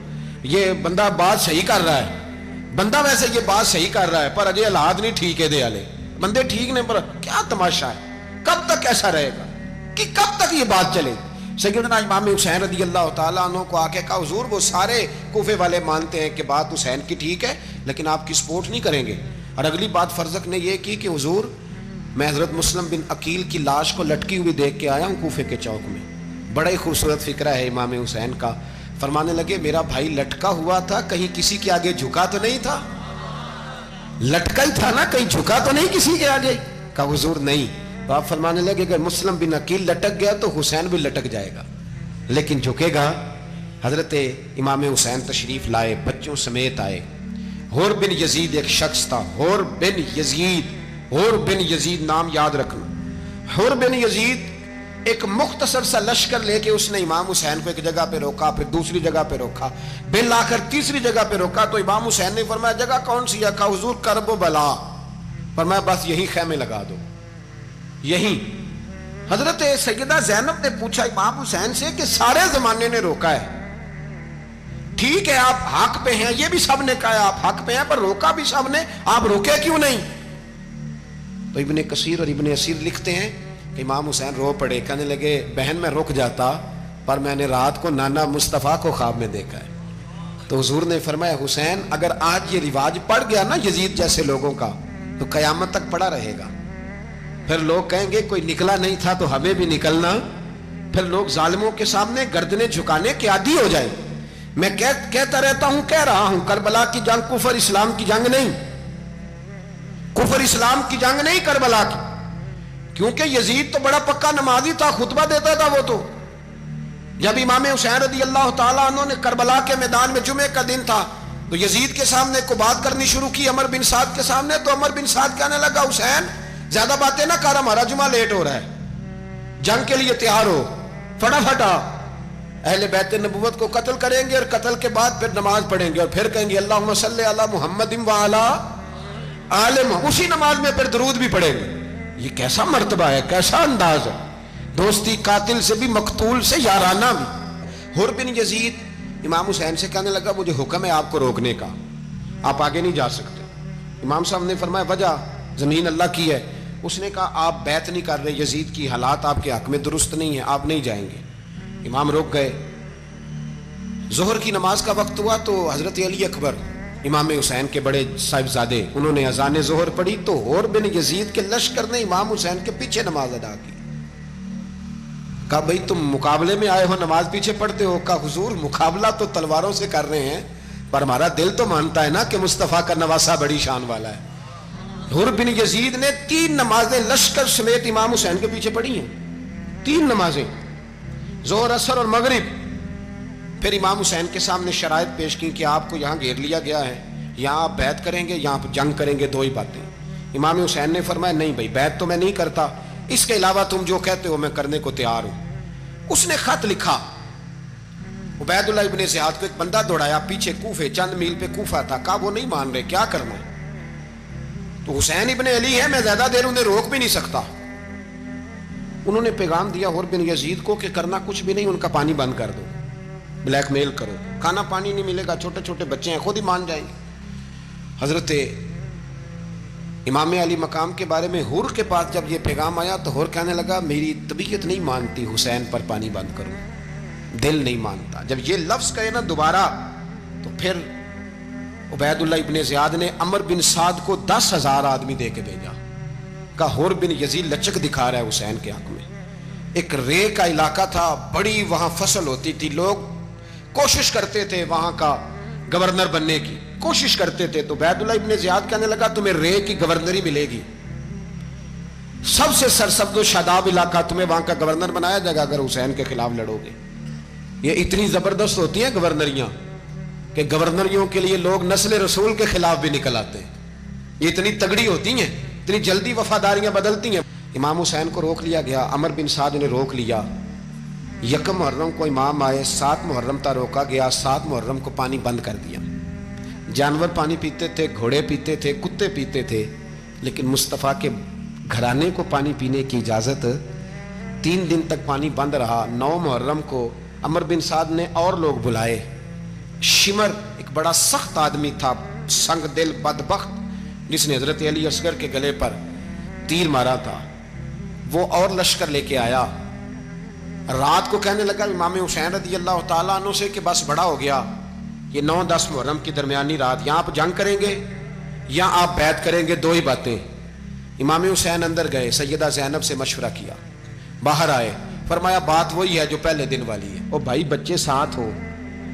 یہ بندہ بات صحیح کر رہا ہے، بندہ ویسے یہ بات صحیح کر رہا ہے پر اجے حالات نہیں ٹھیک ہے، دے والے بندے ٹھیک نہیں، پر کیا تماشا ہے؟ کب تک ایسا رہے گا کہ کب تک یہ بات چلے؟ سیدنا امام حسین رضی اللہ تعالیٰ عنہ کو آ کے کہا حضور وہ سارے کوفے والے مانتے ہیں کہ بات حسین کی ٹھیک ہے لیکن آپ کی سپورٹ نہیں کریں گے۔ اور اگلی بات فرزق نے یہ کی کہ حضور میں حضرت مسلم بن عقیل کی لاش کو لٹکی ہوئی دیکھ کے آیا ہوں کوفے کے چوک میں، بڑا ہی خوبصورت فکرہ ہے امام حسین کا۔ فرمانے لگے میرا بھائی لٹکا ہوا تھا, کہیں کسی کے آگے جھکا تو نہیں تھا؟ لٹکا ہی تھا نا, کہیں جھکا تو نہیں کسی کے آگے؟ کہا حضور نہیں. تو آپ فرمانے لگے اگر مسلم بن عقیل لٹک گیا تو حسین بھی لٹک جائے گا, لیکن جھکے گا. حضرت امام حسین تشریف لائے, بچوں سمیت آئے. حور بن یزید ایک شخص تھا, حور بن یزید, حور بن یزید نام یاد رکھنا. حور بن یزید ایک مختصر سا لشکر لے کے اس نے امام حسین کو ایک جگہ پہ روکا, پھر دوسری جگہ پہ روکا, بالآخر تیسری جگہ پہ روکا. تو امام حسین نے فرمایا جگہ کون سی ہے؟ کہا حضور کرب و بلا. فرمایا بس یہی خیمے لگا دو, یہی. حضرت سیدہ زینب نے پوچھا امام حسین سے کہ سارے زمانے نے روکا ہے, ٹھیک ہے آپ حق پہ ہیں, یہ بھی سب نے کہا آپ حق پہ ہیں, پر روکا بھی سب نے, آپ روکے کیوں نہیں؟ تو ابن کثیر اور ابن اسیر لکھتے ہیں کہ امام حسین رو پڑے, کہنے لگے بہن میں رک جاتا, پر میں نے رات کو نانا مصطفیٰ کو خواب میں دیکھا ہے. تو حضور نے فرمایا حسین اگر آج یہ رواج پڑ گیا نا یزید جیسے لوگوں کا, تو قیامت تک پڑا رہے گا. پھر لوگ کہیں گے کوئی نکلا نہیں تھا تو ہمیں بھی نکلنا, پھر لوگ ظالموں کے سامنے گردنیں جھکانے کے عادی ہو جائیں. میں کہتا رہتا ہوں, کہہ رہا ہوں, کربلا کی جنگ کفر اسلام کی جنگ نہیں, کفر اسلام کی جنگ نہیں کربلا کی, کیونکہ یزید تو بڑا پکا نمازی تھا, خطبہ دیتا تھا وہ تو. جب امام حسین رضی اللہ تعالیٰ عنہ نے کربلا کے میدان میں جمعے کا دن تھا تو یزید کے سامنے کو بات کرنی شروع کی عمر بن سعد کے سامنے. تو عمر بن سعد کہنے لگا حسین زیادہ باتیں نہ کر, ہمارا جمعہ لیٹ ہو رہا ہے, جنگ کے لیے تیار ہو, فٹافٹ آ. اہل بیت نبوت کو قتل کریں گے اور قتل کے بعد پھر نماز پڑھیں گے اور پھر کہیں گے اللہم صلی علی محمد وعلی آل محمد, اسی نماز میں پھر درود بھی پڑھیں گے. یہ کیسا مرتبہ ہے, کیسا انداز ہے, دوستی قاتل سے بھی مقتول سے یارانہ بھی. حر بن یزید امام حسین سے کہنے لگا مجھے حکم ہے آپ کو روکنے کا, آپ آگے نہیں جا سکتے. امام صاحب نے فرمایا وجہ زمین اللہ کی ہے. اس نے کہا آپ بیعت نہیں کر رہے, یزید کی حالات آپ کے حق میں درست نہیں ہیں, آپ نہیں جائیں گے. امام روک گئے. ظہر کی نماز کا وقت ہوا تو حضرت علی اکبر امام حسین کے بڑے صاحبزادے, انہوں نے اذان ظہر پڑھی تو حور بن یزید کے لشکر نے امام حسین کے پیچھے نماز ادا کی. کہا بھئی تم مقابلے میں آئے ہو, نماز پیچھے پڑھتے ہو؟ کہا حضور مقابلہ تو تلواروں سے کر رہے ہیں, پر ہمارا دل تو مانتا ہے نا کہ مصطفیٰ کا نواسہ بڑی شان والا ہے. حر بن یزید نے 3 نمازیں لشکر سمیت امام حسین کے پیچھے پڑھی ہیں, 3 نمازیں, ظہر اثر اور مغرب. پھر امام حسین کے سامنے شرائط پیش کی کہ آپ کو یہاں گھیر لیا گیا ہے, یہاں آپ بیعت کریں گے, یہاں جنگ کریں گے, 2 ہی باتیں. امام حسین نے فرمایا نہیں بھائی بیعت تو میں نہیں کرتا, اس کے علاوہ تم جو کہتے ہو میں کرنے کو تیار ہوں. اس نے خط لکھا, عبید اللہ ابن زیاد کو ایک بندہ دوڑایا پیچھے, کوفے چند میل پہ کوفہ تھا. کہا وہ نہیں مان رہے, کیا کرنا ہے؟ تو حسین ابن علی ہے, میں زیادہ دیر انہیں روک بھی نہیں سکتا. انہوں نے پیغام دیا حر بن یزید کو کہ کرنا کچھ بھی نہیں, ان کا پانی بند کر دو, بلیک میل کرو, کھانا پانی نہیں ملے گا, چھوٹے چھوٹے بچے ہیں, خود ہی مان جائیں گے. حضرت امام علی مقام کے بارے میں حر کے پاس جب یہ پیغام آیا تو حر کہنے لگا میری طبیعت نہیں مانتی حسین پر پانی بند کروں, دل نہیں مانتا. جب یہ لفظ کہے نا دوبارہ تو پھر عبید اللہ ابن زیاد نے عمر بن سعد کو 10,000 آدمی دے کے بھیجا. کہا حر بن یزید لچک دکھا رہا ہے حسین کے حق میں. ایک رے کا علاقہ تھا, بڑی وہاں فصل ہوتی تھی, لوگ کوشش کرتے تھے وہاں کا گورنر بننے کی, کوشش کرتے تھے. تو عبید اللہ ابن زیاد کہنے لگا تمہیں رے کی گورنری ملے گی, سب سے سرسبز و شاداب علاقہ, تمہیں وہاں کا گورنر بنایا جائے گا اگر حسین کے خلاف لڑو گے. یہ اتنی زبردست ہوتی ہیں گورنریاں کہ گورنریوں کے لیے لوگ نسل رسول کے خلاف بھی نکل آتے ہیں. یہ اتنی تگڑی ہوتی ہیں, اتنی جلدی وفاداریاں بدلتی ہیں. امام حسین کو روک لیا گیا, عمر بن سعد نے روک لیا. 1 محرم کو امام آئے, 7 محرم تا روکا گیا, 7 محرم کو پانی بند کر دیا. جانور پانی پیتے تھے, گھوڑے پیتے تھے, کتے پیتے تھے, لیکن مصطفیٰ کے گھرانے کو پانی پینے کی اجازت. 3 دن تک پانی بند رہا. 9 محرم کو عمر بن سعد نے اور لوگ بلائے. شمر ایک بڑا سخت آدمی تھا, سنگ دل بدبخت, جس نے حضرت علی اصغر کے گلے پر تیر مارا تھا, وہ اور لشکر لے کے آیا. رات کو کہنے لگا امام حسین رضی اللہ تعالیٰ عنہ سے کہ بس بڑا ہو گیا, یہ 9-10 محرم کی درمیانی رات, یہاں آپ جنگ کریں گے یا آپ بیعت کریں گے, 2 ہی باتیں. امام حسین اندر گئے, سیدہ زینب سے مشورہ کیا, باہر آئے, فرمایا بات وہی ہے جو پہلے دن والی ہے. او بھائی بچے ساتھ ہو,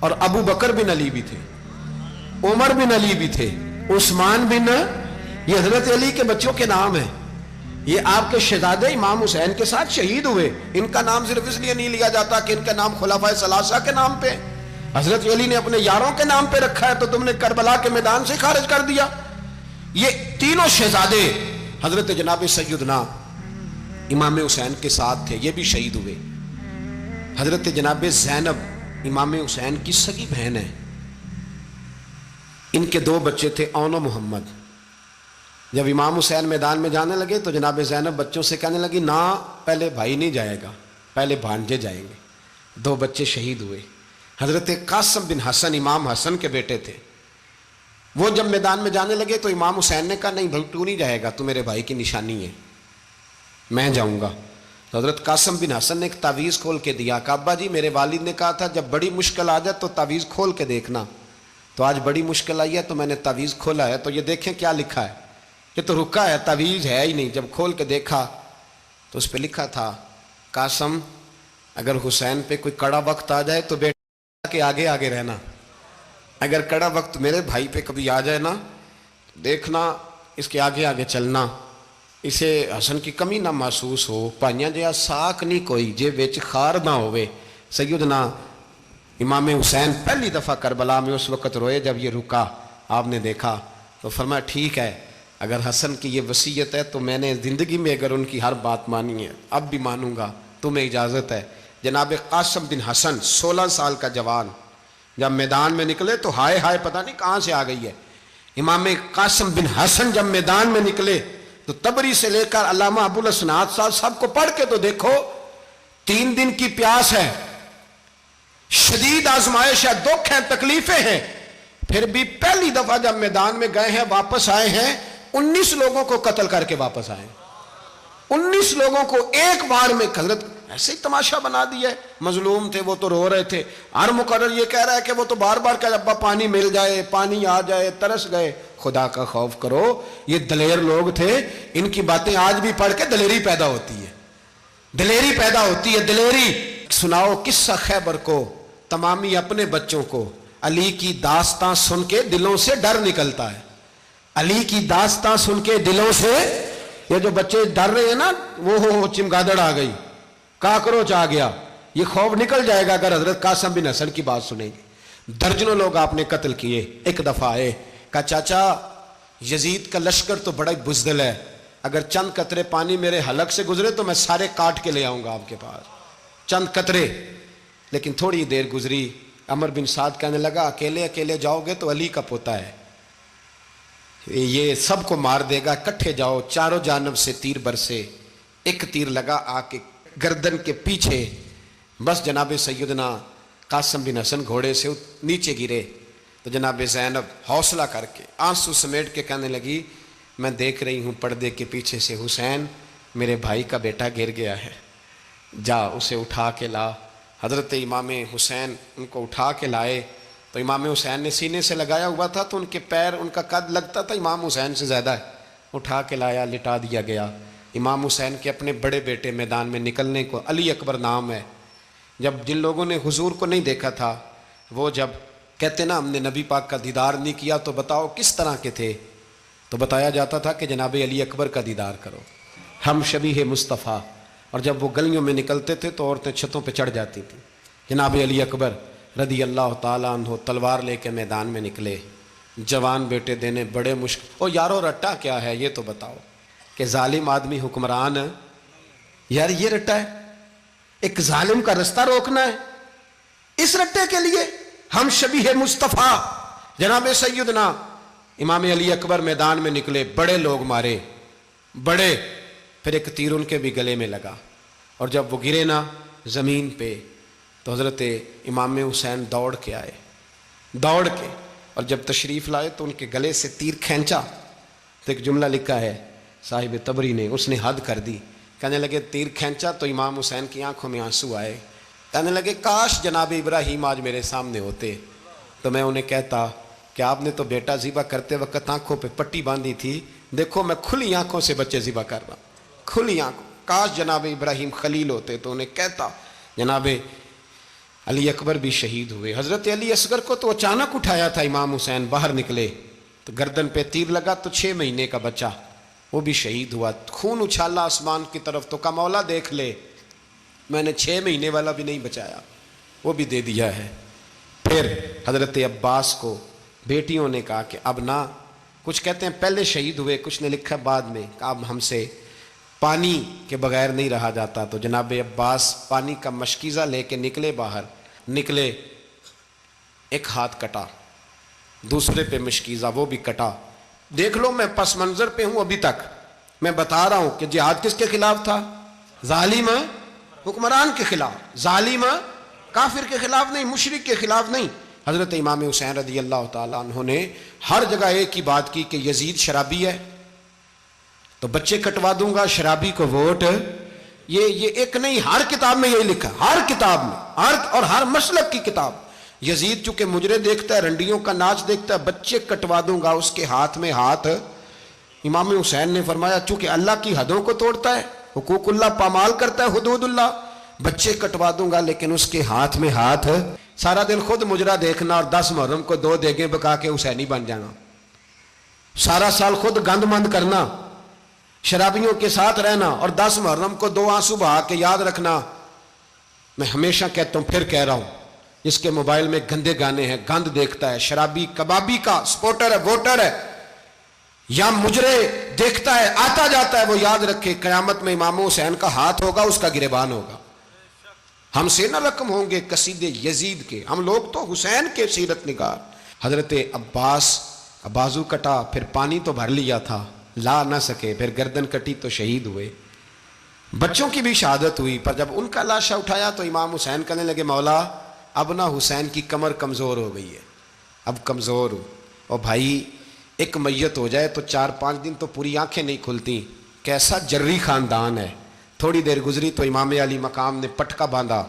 اور ابو بکر بن علی بھی تھے، عمر بن علی بھی تھے، عثمان بن، یہ حضرت علی کے بچوں کے نام ہیں. یہ آپ کے شہزادے امام حسین کے ساتھ شہید ہوئے. ان کا نام صرف اس لیے نہیں لیا جاتا کہ ان کا نام خلفائے ثلاثہ کے نام پہ، حضرت علی نے اپنے یاروں کے نام پہ رکھا ہے تو تم نے کربلا کے میدان سے خارج کر دیا. یہ تینوں شہزادے حضرت جناب سیدنا امام حسین کے ساتھ تھے، یہ بھی شہید ہوئے. حضرت جناب زینب امام حسین کی سگی بہن ہے. ان کے 2 بچے تھے، اون و محمد. جب امام حسین میدان میں جانے لگے تو جناب زینب بچوں سے کہنے لگی نہ، پہلے بھائی نہیں جائے گا، پہلے بھانجے جائیں گے. 2 بچے شہید ہوئے. حضرت قاسم بن حسن امام حسن کے بیٹے تھے. وہ جب میدان میں جانے لگے تو امام حسین نے کہا نہیں بھائی تو نہیں جائے گا، تو میرے بھائی کی نشانی ہے، میں جاؤں گا. تو حضرت قاسم بن حسن نے ایک تعویذ کھول کے دیا کہ ابا جی میرے والد نے کہا تھا جب بڑی مشکل آ جائے تو تعویذ کھول کے دیکھنا. تو آج بڑی مشکل آئی ہے تو میں نے تعویذ کھولا ہے، تو یہ دیکھیں کیا لکھا ہے. یہ تو رکا ہے، تعویذ ہے ہی نہیں. جب کھول کے دیکھا تو اس پہ لکھا تھا قاسم اگر حسین پہ کوئی کڑا وقت آ جائے تو بیٹا کے آگے آگے رہنا، اگر کڑا وقت میرے بھائی پہ کبھی آ جائے نا دیکھنا اس کے آگے آگے چلنا، اسے حسن کی کمی نہ محسوس ہو. پائیاں جہاں ساک نہیں کوئی جے وچ خار نہ ہوئے. سیدنا امام حسین پہلی دفعہ کربلا میں اس وقت روئے جب یہ رکا. آپ نے دیکھا تو فرمایا ٹھیک ہے، اگر حسن کی یہ وصیت ہے تو میں نے زندگی میں اگر ان کی ہر بات مانی ہے اب بھی مانوں گا، تمہیں اجازت ہے. جناب قاسم بن حسن 16 سال کا جوان جب میدان میں نکلے تو ہائے ہائے پتہ نہیں کہاں سے آ گئی ہے. امام قاسم بن حسن جب میدان میں نکلے تو تبری سے لے کر علامہ ابو الاسناد صاحب سب کو پڑھ کے تو دیکھو، 3 دن کی پیاس ہے، شدید آزمائش ہے، دکھ ہے، تکلیفیں ہیں، پھر بھی پہلی دفعہ جب میدان میں گئے ہیں واپس آئے ہیں 19 لوگوں کو قتل کر کے واپس آئے. 19 لوگوں کو ایک بار میں حضرت ایسے ہی تماشا بنا دیا ہے. مظلوم تھے وہ تو رو رہے تھے، ہر مقرر یہ کہہ رہا ہے کہ وہ تو بار بار کہ ابا پانی مل جائے، پانی آ جائے، ترس گئے. خدا کا خوف کرو، یہ دلیر لوگ تھے، ان کی باتیں آج بھی پڑھ کے دلیری پیدا ہوتی ہے، دلیری پیدا ہوتی ہے، دلیری. سناؤ قصہ خیبر کو تمامی اپنے بچوں کو. علی کی داستان سن کے دلوں سے ڈر نکلتا ہے، علی کی داستان سن کے دلوں سے. یہ جو بچے ڈر رہے ہیں نا وہ چمگادڑ آ گئی، کاکروچ آ گیا، یہ خوف نکل جائے گا اگر حضرت قاسم بن حسن کی بات سنیں گے. درجنوں لوگ آپ نے قتل کیے. ایک دفعہ آئے کہا چاچا یزید کا لشکر تو بڑا بزدل ہے، اگر چند قطرے پانی میرے حلق سے گزرے تو میں سارے کاٹ کے لے آؤں گا آپ کے پاس، چند قطرے. لیکن تھوڑی دیر گزری، عمر بن سعد کہنے لگا اکیلے اکیلے جاؤ گے تو علی کا پوتا ہے، یہ سب کو مار دے گا، کٹھے جاؤ. چاروں جانب سے تیر برسے، ایک تیر لگا آ کے گردن کے پیچھے، بس جناب سیدنا قاسم بن حسن گھوڑے سے نیچے گرے. تو جناب زینب حوصلہ کر کے آنسو سمیٹ کے کہنے لگی میں دیکھ رہی ہوں پردے کے پیچھے سے حسین میرے بھائی کا بیٹا گر گیا ہے، جا اسے اٹھا کے لا. حضرت امام حسین ان کو اٹھا کے لائے تو امام حسین نے سینے سے لگایا ہوا تھا تو ان کے پیر، ان کا قد لگتا تھا امام حسین سے زیادہ ہے. اٹھا کے لایا، لٹا دیا گیا. امام حسین کے اپنے بڑے بیٹے میدان میں نکلنے کو، علی اکبر نام ہے. جب جن لوگوں نے حضور کو نہیں دیکھا تھا وہ جب کہتے نا ہم نے نبی پاک کا دیدار نہیں کیا تو بتاؤ کس طرح کے تھے، تو بتایا جاتا تھا کہ جناب علی اکبر کا دیدار کرو، ہم شبیہ مصطفیٰ. اور جب وہ گلیوں میں نکلتے تھے تو عورتیں چھتوں پہ چڑھ جاتی تھیں. جناب علی اکبر رضی اللہ تعالیٰ عنہ تلوار لے کے میدان میں نکلے، جوان بیٹے دینے بڑے مشکل. او یارو رٹا کیا ہے یہ تو بتاؤ، کہ ظالم آدمی حکمران ہے یار، یہ رٹا ہے، ایک ظالم کا رستہ روکنا ہے، اس رٹے کے لیے ہم شبیہ مصطفیٰ. جناب سیدنا امام علی اکبر میدان میں نکلے، بڑے لوگ مارے، بڑے، پھر ایک تیر ان کے بھی گلے میں لگا. اور جب وہ گرے نا زمین پہ تو حضرت امام حسین دوڑ کے آئے، دوڑ کے، اور جب تشریف لائے تو ان کے گلے سے تیر کھینچا تو ایک جملہ لکھا ہے صاحب تبری نے، اس نے حد کر دی. کہنے لگے تیر کھینچا تو امام حسین کی آنکھوں میں آنسو آئے. کہنے لگے کاش جناب ابراہیم آج میرے سامنے ہوتے تو میں انہیں کہتا کہ آپ نے تو بیٹا ذبح کرتے وقت آنکھوں پہ پٹی باندھی تھی، دیکھو میں کھلی آنکھوں سے بچے ذبح کر رہا ہوں، کھلی آنکھوں. کاش جناب ابراہیم خلیل ہوتے تو انہیں کہتا جناب علی اکبر بھی شہید ہوئے. حضرت علی اصغر کو تو اچانک اٹھایا تھا امام حسین, باہر نکلے تو گردن پہ تیر لگا تو 6 مہینے کا بچہ وہ بھی شہید ہوا. خون اچھالا آسمان کی طرف تو کہا مولا دیکھ لے, میں نے 6 مہینے والا بھی نہیں بچایا, وہ بھی دے دیا ہے. پھر حضرت عباس کو بیٹیوں نے کہا کہ اب نہ, کچھ کہتے ہیں پہلے شہید ہوئے, کچھ نے لکھا بعد میں, کہ اب ہم سے پانی کے بغیر نہیں رہا جاتا. تو جناب عباس پانی کا مشکیزہ لے کے نکلے, باہر نکلے, ایک ہاتھ کٹا, دوسرے پہ مشکیزہ وہ بھی کٹا. دیکھ لو میں پس منظر پہ ہوں ابھی تک, میں بتا رہا ہوں کہ جہاد کس کے خلاف تھا؟ ظالم حکمران کے خلاف, ظالم کافر کے خلاف نہیں, مشرک کے خلاف نہیں. حضرت امام حسین رضی اللہ تعالیٰ عنہ نے ہر جگہ ایک ہی بات کی کہ یزید شرابی ہے تو بچے کٹوا دوں گا, شرابی کو ووٹ. یہ ایک نہیں, ہر کتاب میں یہی لکھا, ہر کتاب میں, اور ہر مسلک کی کتاب. یزید چونکہ مجرے دیکھتا ہے, رنڈیوں کا ناچ دیکھتا ہے, بچے کٹوا دوں گا, اس کے ہاتھ میں ہاتھ. امام حسین نے فرمایا چونکہ اللہ کی حدوں کو توڑتا ہے, حقوق اللہ پامال کرتا ہے, حدود اللہ, بچے کٹوا دوں گا لیکن اس کے ہاتھ میں ہاتھ. سارا دن خود مجرا دیکھنا اور 10 محرم کو 2 دیگیں پکا کے حسینی بن جانا, سارا سال خود گند مند کرنا, شرابیوں کے ساتھ رہنا, اور 10 محرم کو 2 آنسو بہا کے یاد رکھنا. میں ہمیشہ کہتا ہوں, پھر کہہ رہا ہوں, جس کے موبائل میں گندے گانے ہیں, گند دیکھتا ہے, شرابی کبابی کا سپورٹر ہے, ووٹر ہے, یا مجرے دیکھتا ہے, آتا جاتا ہے, وہ یاد رکھے قیامت میں امام حسین کا ہاتھ ہوگا, اس کا گریبان ہوگا. ہم سے نہ رقم ہوں گے قصیدے یزید کے, ہم لوگ تو حسین کے سیرت نگار. حضرت عباس کا بازو کٹا, پھر پانی تو بھر لیا تھا, لا نہ سکے, پھر گردن کٹی تو شہید ہوئے. بچوں کی بھی شہادت ہوئی, پر جب ان کا لاشا اٹھایا تو امام حسین کہنے لگے مولا اب نہ حسین کی کمر کمزور ہو گئی ہے, اب کمزور ہو. اور بھائی ایک میت ہو جائے تو 4-5 دن تو پوری آنکھیں نہیں کھلتی, کیسا جری خاندان ہے. تھوڑی دیر گزری تو امام علی مقام نے پٹکا باندھا,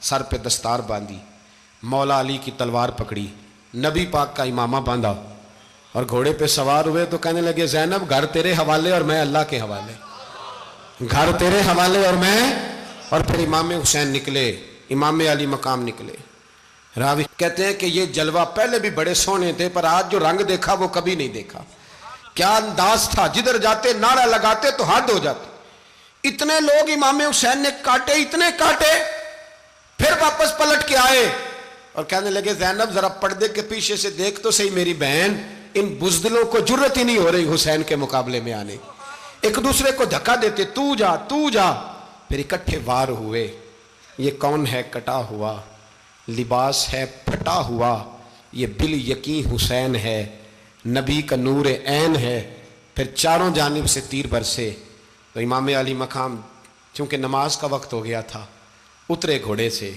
سر پہ دستار باندھی, مولا علی کی تلوار پکڑی, نبی پاک کا امامہ باندھا, اور گھوڑے پہ سوار ہوئے تو کہنے لگے زینب گھر تیرے حوالے اور میں اللہ کے حوالے, گھر تیرے حوالے اور میں. اور پھر امام حسین نکلے, امام علی مقام نکلے. راوی کہتے ہیں کہ یہ جلوہ پہلے بھی بڑے سونے تھے, پر آج جو رنگ دیکھا وہ کبھی نہیں دیکھا. کیا انداز تھا, جدھر جاتے نعرہ لگاتے تو حد ہو جاتے. اتنے لوگ امام حسین نے کاٹے, اتنے کاٹے, پھر واپس پلٹ کے آئے اور کہنے لگے زینب ذرا پردے کے پیچھے سے دیکھ تو صحیح میری بہن, ان بزدلوں کو جرت ہی نہیں ہو رہی حسین کے مقابلے میں آنے. ایک دوسرے کو دھکا دیتے, تو جا تو جا, پھر اکٹھے وار ہوئے. یہ کون ہے کٹا ہوا, لباس ہے پھٹا ہوا, یہ بال یقین حسین ہے, نبی کا نور عین ہے. پھر چاروں جانب سے تیر برسے تو امام علی مقام چونکہ نماز کا وقت ہو گیا تھا, اترے گھوڑے سے,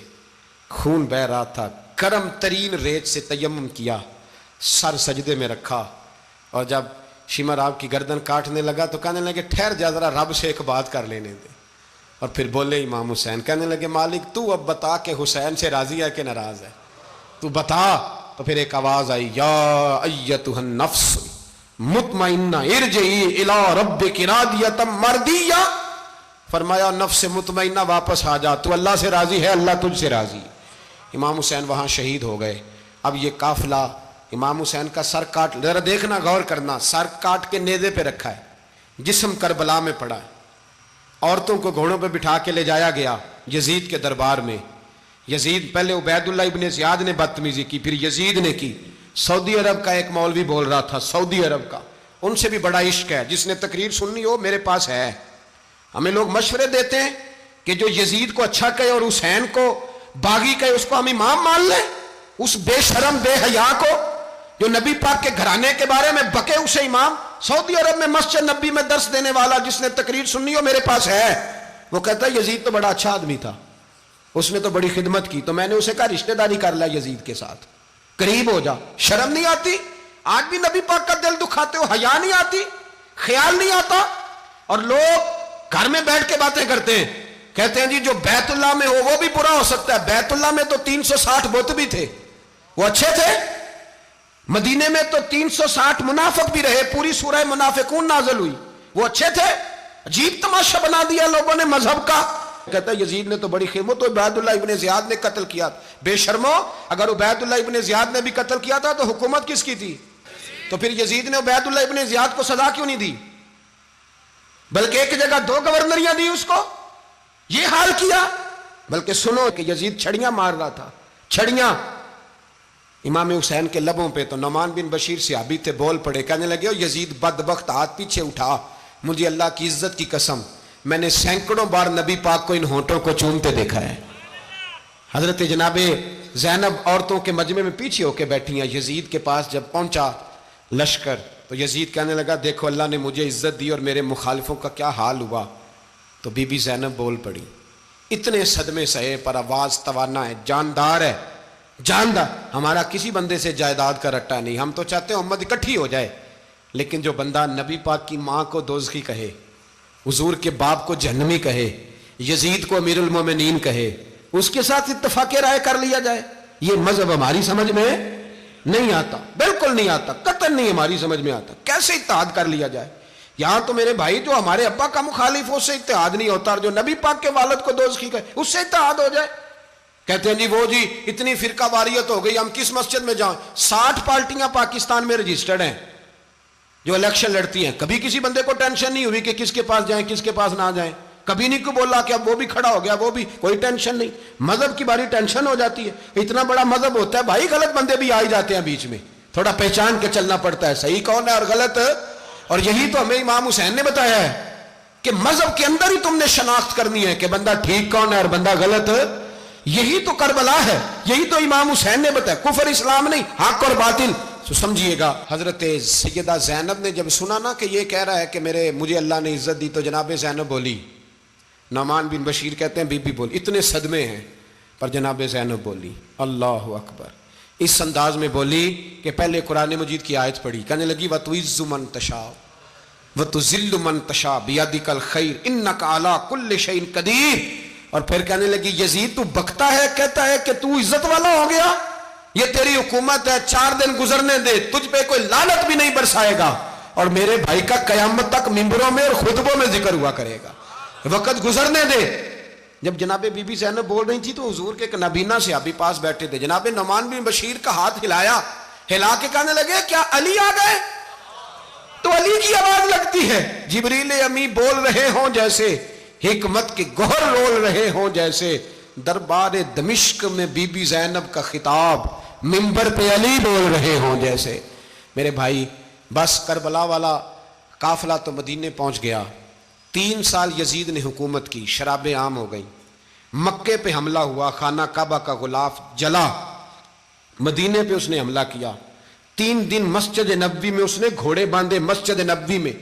خون بہ رہا تھا, گرم ترین ریت سے تیمم کیا, سر سجدے میں رکھا, اور جب شمر آپ کی گردن کاٹنے لگا تو کہنے لگے ٹھہر جا ذرا رب سے ایک بات کر لینے دے. اور پھر بولے امام حسین, کہنے لگے مالک تو اب بتا کہ حسین سے راضی ہے کہ ناراض ہے, تو بتا. تو پھر ایک آواز آئی, یا ایتھا النفس مطمئنہ ارجعی الی ربک راضیۃ مرضیہ. فرمایا نفس مطمئنہ واپس آ جا, تو اللہ سے راضی ہے, اللہ تجھ سے راضی. امام حسین وہاں شہید ہو گئے. اب یہ قافلہ امام حسین کا سر کاٹ, ذرا دیکھنا غور کرنا, سر کاٹ کے نیزے پہ رکھا ہے, جسم کربلا میں پڑا ہے, عورتوں کو گھوڑوں پہ بٹھا کے لے جایا گیا یزید کے دربار میں. یزید پہلے عبید اللہ ابن زیاد نے بدتمیزی کی, پھر یزید نے کی. سعودی عرب کا ایک مولوی بول رہا تھا, سعودی عرب کا, ان سے بھی بڑا عشق ہے, جس نے تقریر سننی ہو میرے پاس ہے. ہمیں لوگ مشورے دیتے ہیں کہ جو یزید کو اچھا کہے اور حسین کو باغی کہے اس کو ہم امام مان لیں. اس بے شرم بے حیا کو جو نبی پاک کے گھرانے کے بارے میں بکے اسے امام. سعودی عرب میں مسجد نبی میں درس دینے والا جس نے تقریر سننی ہو میرے پاس ہے. وہ کہتا ہے یزید تو بڑا اچھا آدمی تھا, اس نے تو بڑی خدمت کی. تو میں نے اسے کہا رشتہ داری کر لیا یزید کے ساتھ, قریب ہو جا. شرم نہیں آتی؟ آج بھی نبی پاک کا دل دکھاتے ہو, حیا نہیں آتی, خیال نہیں آتا. اور لوگ گھر میں بیٹھ کے باتیں کرتے ہیں, کہتے ہیں جی جو بیت اللہ میں ہو وہ بھی برا ہو سکتا ہے. بیت اللہ میں تو 360 بت بھی تھے, وہ اچھے تھے. مدینے میں تو 360 منافق بھی رہے, پوری سورہ منافقون نازل ہوئی, وہ اچھے تھے. عجیب تماشا بنا دیا لوگوں نے مذہب کا. کہتا ہے یزید نے تو بڑی خیمت، تو عبید اللہ ابن زیاد نے قتل کیا. بے شرمو، اگر عبید اللہ ابن زیاد نے بھی قتل کیا تھا تو حکومت کس کی تھی؟ تو پھر یزید نے عبید اللہ ابن زیاد کو سزا کیوں نہیں دی، بلکہ ایک جگہ 2 گورنریاں دی اس کو؟ یہ حال کیا. بلکہ سنو کہ یزید چھڑیاں مار رہا تھا، چھڑیاں. امام حسین کے لبوں پہ تو نعمان بن بشیر صحابی تھے، بول پڑے، کہنے لگے او یزید بدبخت، ہاتھ پیچھے اٹھا، مجھے اللہ کی عزت کی قسم میں نے سینکڑوں بار نبی پاک کو ان ہونٹوں کو چومتے دیکھا ہے. حضرت جناب زینب عورتوں کے مجمع میں پیچھے ہو کے بیٹھی ہیں. یزید کے پاس جب پہنچا لشکر تو یزید کہنے لگا دیکھو اللہ نے مجھے عزت دی اور میرے مخالفوں کا کیا حال ہوا. تو بی بی زینب بول پڑی، اتنے صدمے سہے پر آواز توانا ہے، جاندار ہے، جاندار. ہمارا کسی بندے سے جائیداد کا رٹا نہیں، ہم تو چاہتے ہیں امت اکٹھی ہو جائے، لیکن جو بندہ نبی پاک کی ماں کو دوزخی کہے، حضور کے باپ کو جہنمی کہے، یزید کو امیر المومنین کہے، اس کے ساتھ اتفاق رائے کر لیا جائے، یہ مذہب ہماری سمجھ میں نہیں آتا، بالکل نہیں آتا، قطعاً نہیں ہماری سمجھ میں آتا. کیسے اتحاد کر لیا جائے؟ یہاں تو میرے بھائی جو ہمارے ابا کا مخالف ہو اس سے اتحاد نہیں ہوتا، اور جو نبی پاک کے والد کو دوزخی کہے اس سے اتحاد ہو جائے. کہتے ہیں جی وہ جی اتنی فرقہ واریت ہو گئی، ہم کس مسجد میں جائیں؟ 60 پارٹیاں پاکستان میں رجسٹرڈ ہیں جو الیکشن لڑتی ہیں. کبھی کسی بندے کو ٹینشن نہیں ہوئی کہ کس کے پاس جائیں کس کے پاس نہ جائیں، کبھی نہیں کو بولا کہ اب وہ بھی کھڑا ہو گیا، وہ بھی، کوئی ٹینشن نہیں. مذہب کی باری ٹینشن ہو جاتی ہے. اتنا بڑا مذہب ہوتا ہے بھائی، غلط بندے بھی آ جاتے ہیں بیچ میں، تھوڑا پہچان کے چلنا پڑتا ہے صحیح کون ہے اور غلط. اور یہی تو ہمیں امام حسین نے بتایا ہے کہ مذہب کے اندر ہی تم نے شناخت کرنی ہے کہ بندہ ٹھیک کون ہے اور بندہ غلط. یہی تو کربلا ہے، یہی تو امام حسین نے بتایا، کفر اسلام نہیں، حق اور باطل. تو سمجھیے گا حضرت سیدہ زینب نے جب سنا نا کہ یہ کہہ رہا ہے کہ مجھے اللہ نے عزت دی، تو جناب زینب بولی. نعمان بن بشیر کہتے ہیں بی بی بولی، اتنے صدمے ہیں پر جناب زینب بولی اللہ اکبر، اس انداز میں بولی کہ پہلے قرآن مجید کی آیت پڑھی، کہنے لگی وَتُعِزُّ مَن تَشَاءُ وَتُذِلُّ مَن تَشَاءُ بِيَدِكَ الْخَيْرُ إِنَّكَ عَلَىٰ كُلِّ شَيْءٍ قَدِيرٌ. اور پھر کہنے لگی یزید تو بکتا ہے، کہتا ہے کہ تو عزت والا ہو گیا، یہ تیری حکومت ہے، 4 دن گزرنے دے، تجھ پہ کوئی لعنت بھی نہیں برسائے گا، اور میرے بھائی کا قیامت تک ممبروں میں اور خطبوں میں ذکر ہوا کرے گا، وقت گزرنے دے. جب جناب بی بی زینب بول رہی تھی تو حضور کے ایک نابینا صحابی پاس بیٹھے تھے، جناب نعمان بن بشیر کا ہاتھ ہلایا، ہلا کے کہنے لگے کیا علی آ گئے؟ تو علی کی آواز لگتی ہے، جبریل امی بول رہے ہوں جیسے، حکمت کے گوہر رول رہے ہوں جیسے، دربار دمشق میں بی بی زینب کا خطاب، منبر پہ علی بول رہے ہوں جیسے. میرے بھائی بس کربلا والا قافلہ تو مدینے پہنچ گیا. 3 سال یزید نے حکومت کی، شرابیں عام ہو گئیں، مکے پہ حملہ ہوا، خانہ کعبہ کا غلاف جلا، مدینے پہ اس نے حملہ کیا. 3 دن مسجد نبوی میں اس نے گھوڑے باندھے، مسجد نبوی میں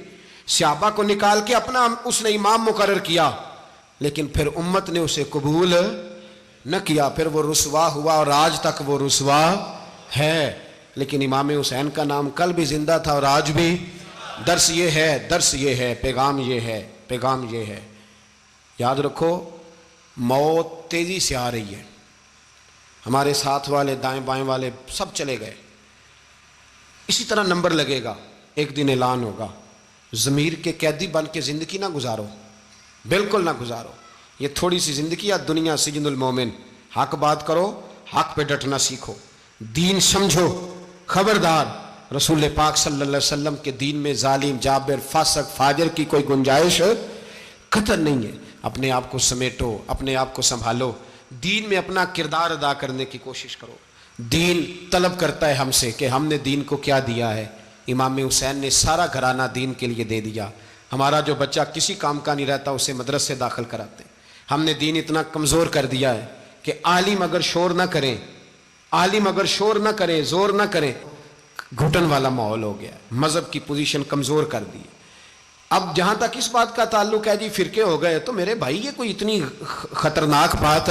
صحابہ کو نکال کے اپنا اس نے امام مقرر کیا، لیکن پھر امت نے اسے قبول نہ کیا، پھر وہ رسوا ہوا اور آج تک وہ رسوا ہے. لیکن امام حسین کا نام کل بھی زندہ تھا اور آج بھی. درس یہ ہے، پیغام یہ ہے، پیغام یہ ہے. یاد رکھو موت تیزی سے آ رہی ہے، ہمارے ساتھ والے دائیں بائیں والے سب چلے گئے، اسی طرح نمبر لگے گا، ایک دن اعلان ہوگا. ضمیر کے قیدی بن کے زندگی نہ گزارو، بالکل نہ گزارو. یہ تھوڑی سی زندگی ہے، دنیا سجن المومن. حق بات کرو، حق پہ ڈٹنا سیکھو، دین سمجھو. خبردار رسول پاک صلی اللہ علیہ وسلم کے دین میں ظالم، جابر، فاسق، فاجر کی کوئی گنجائش قطعاً نہیں ہے. اپنے آپ کو سمیٹو، اپنے آپ کو سنبھالو، دین میں اپنا کردار ادا کرنے کی کوشش کرو. دین طلب کرتا ہے ہم سے کہ ہم نے دین کو کیا دیا ہے. امام حسین نے سارا گھرانہ دین کے لیے دے دیا. ہمارا جو بچہ کسی کام کا نہیں رہتا اسے مدرسے داخل کراتے ہیں. ہم نے دین اتنا کمزور کر دیا ہے کہ عالم اگر شور نہ کریں، عالم اگر شور نہ کریں، زور نہ کریں، گھٹن والا ماحول ہو گیا. مذہب کی پوزیشن کمزور کر دی. اب جہاں تک اس بات کا تعلق ہے جی فرقے ہو گئے، تو میرے بھائی یہ کوئی اتنی خطرناک بات،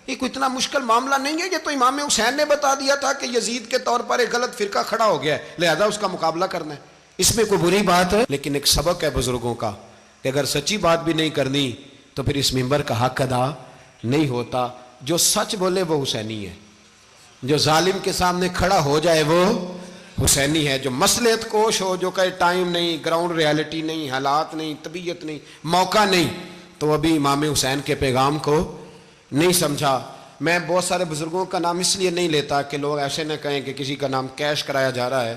یہ کوئی اتنا مشکل معاملہ نہیں ہے. یہ تو امام حسین نے بتا دیا تھا کہ یزید کے طور پر ایک غلط فرقہ کھڑا ہو گیا ہے، لہذا اس کا مقابلہ کرنا ہے. اس میں کوئی بری بات ہے، لیکن ایک سبق ہے بزرگوں کا کہ اگر سچی بات بھی نہیں کرنی تو پھر اس منبر کا حق ادا نہیں ہوتا. جو سچ بولے وہ حسینی ہے، جو ظالم کے سامنے کھڑا ہو جائے وہ حسینی ہے. جو مصلحت کوش ہو، جو کہے ٹائم نہیں، گراؤنڈ ریالٹی نہیں، حالات نہیں، طبیعت نہیں، موقع نہیں، تو ابھی امام حسین کے پیغام کو نہیں سمجھا۔ میں بہت سارے بزرگوں کا نام اس لیے نہیں لیتا کہ لوگ ایسے نہ کہیں کہ کسی کا نام کیش کرایا جا رہا ہے،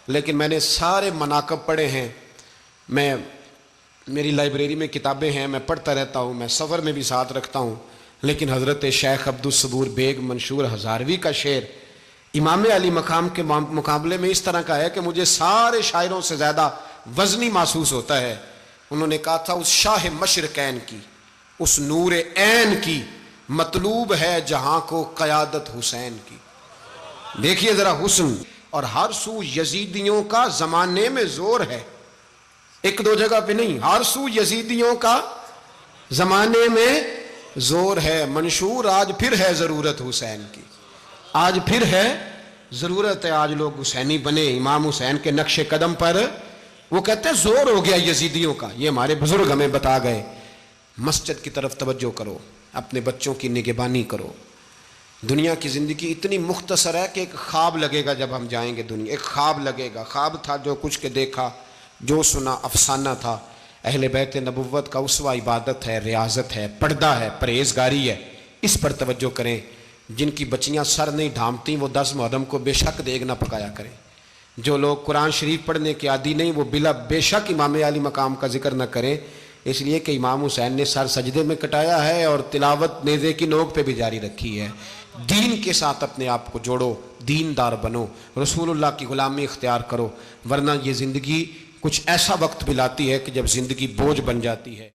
لیکن میں نے سارے مناقب پڑھے ہیں، میری لائبریری میں کتابیں ہیں، میں پڑھتا رہتا ہوں، میں سفر میں بھی ساتھ رکھتا ہوں۔ لیکن حضرت شیخ عبدالصبور بیگ منشور ہزاروی کا شعر امام علی مقام کے مقابلے میں اس طرح کا ہے کہ مجھے سارے شاعروں سے زیادہ وزنی محسوس ہوتا ہے۔ انہوں نے کہا تھا، اس شاہ مشرقین کی، اس نور عین کی، مطلوب ہے جہاں کو قیادت حسین کی۔ دیکھیے ذرا حسن، اور ہر سو یزیدیوں کا زمانے میں زور ہے، ایک دو جگہ پہ نہیں، ہر سو یزیدیوں کا زمانے میں زور ہے۔ منشور آج پھر ہے ضرورت حسین کی، آج پھر ہے ضرورت ہے، آج لوگ حسینی بنے، امام حسین کے نقش قدم پر۔ وہ کہتے ہیں زور ہو گیا یزیدیوں کا، یہ ہمارے بزرگ ہمیں بتا گئے۔ مسجد کی طرف توجہ کرو، اپنے بچوں کی نگہبانی کرو۔ دنیا کی زندگی اتنی مختصر ہے کہ ایک خواب لگے گا جب ہم جائیں گے دنیا، ایک خواب لگے گا، خواب تھا جو کچھ کے دیکھا، جو سنا افسانہ تھا۔ اہل بیت نبوت کا اسوہ عبادت ہے، ریاضت ہے، پردہ ہے، پرہیزگاری ہے، اس پر توجہ کریں۔ جن کی بچیاں سر نہیں ڈھانپتیں وہ 10 محرم کو بے شک دیگ نہ پکایا کریں۔ جو لوگ قرآن شریف پڑھنے کے عادی نہیں وہ بے شک امام علی مقام کا ذکر نہ کریں، اس لیے کہ امام حسین نے سر سجدے میں کٹایا ہے اور تلاوت نیزے کی نوک پہ بھی جاری رکھی ہے۔ دین کے ساتھ اپنے آپ کو جوڑو، دیندار بنو، رسول اللہ کی غلامی اختیار کرو، ورنہ یہ زندگی کچھ ایسا وقت بھی لاتی ہے کہ جب زندگی بوجھ بن جاتی ہے۔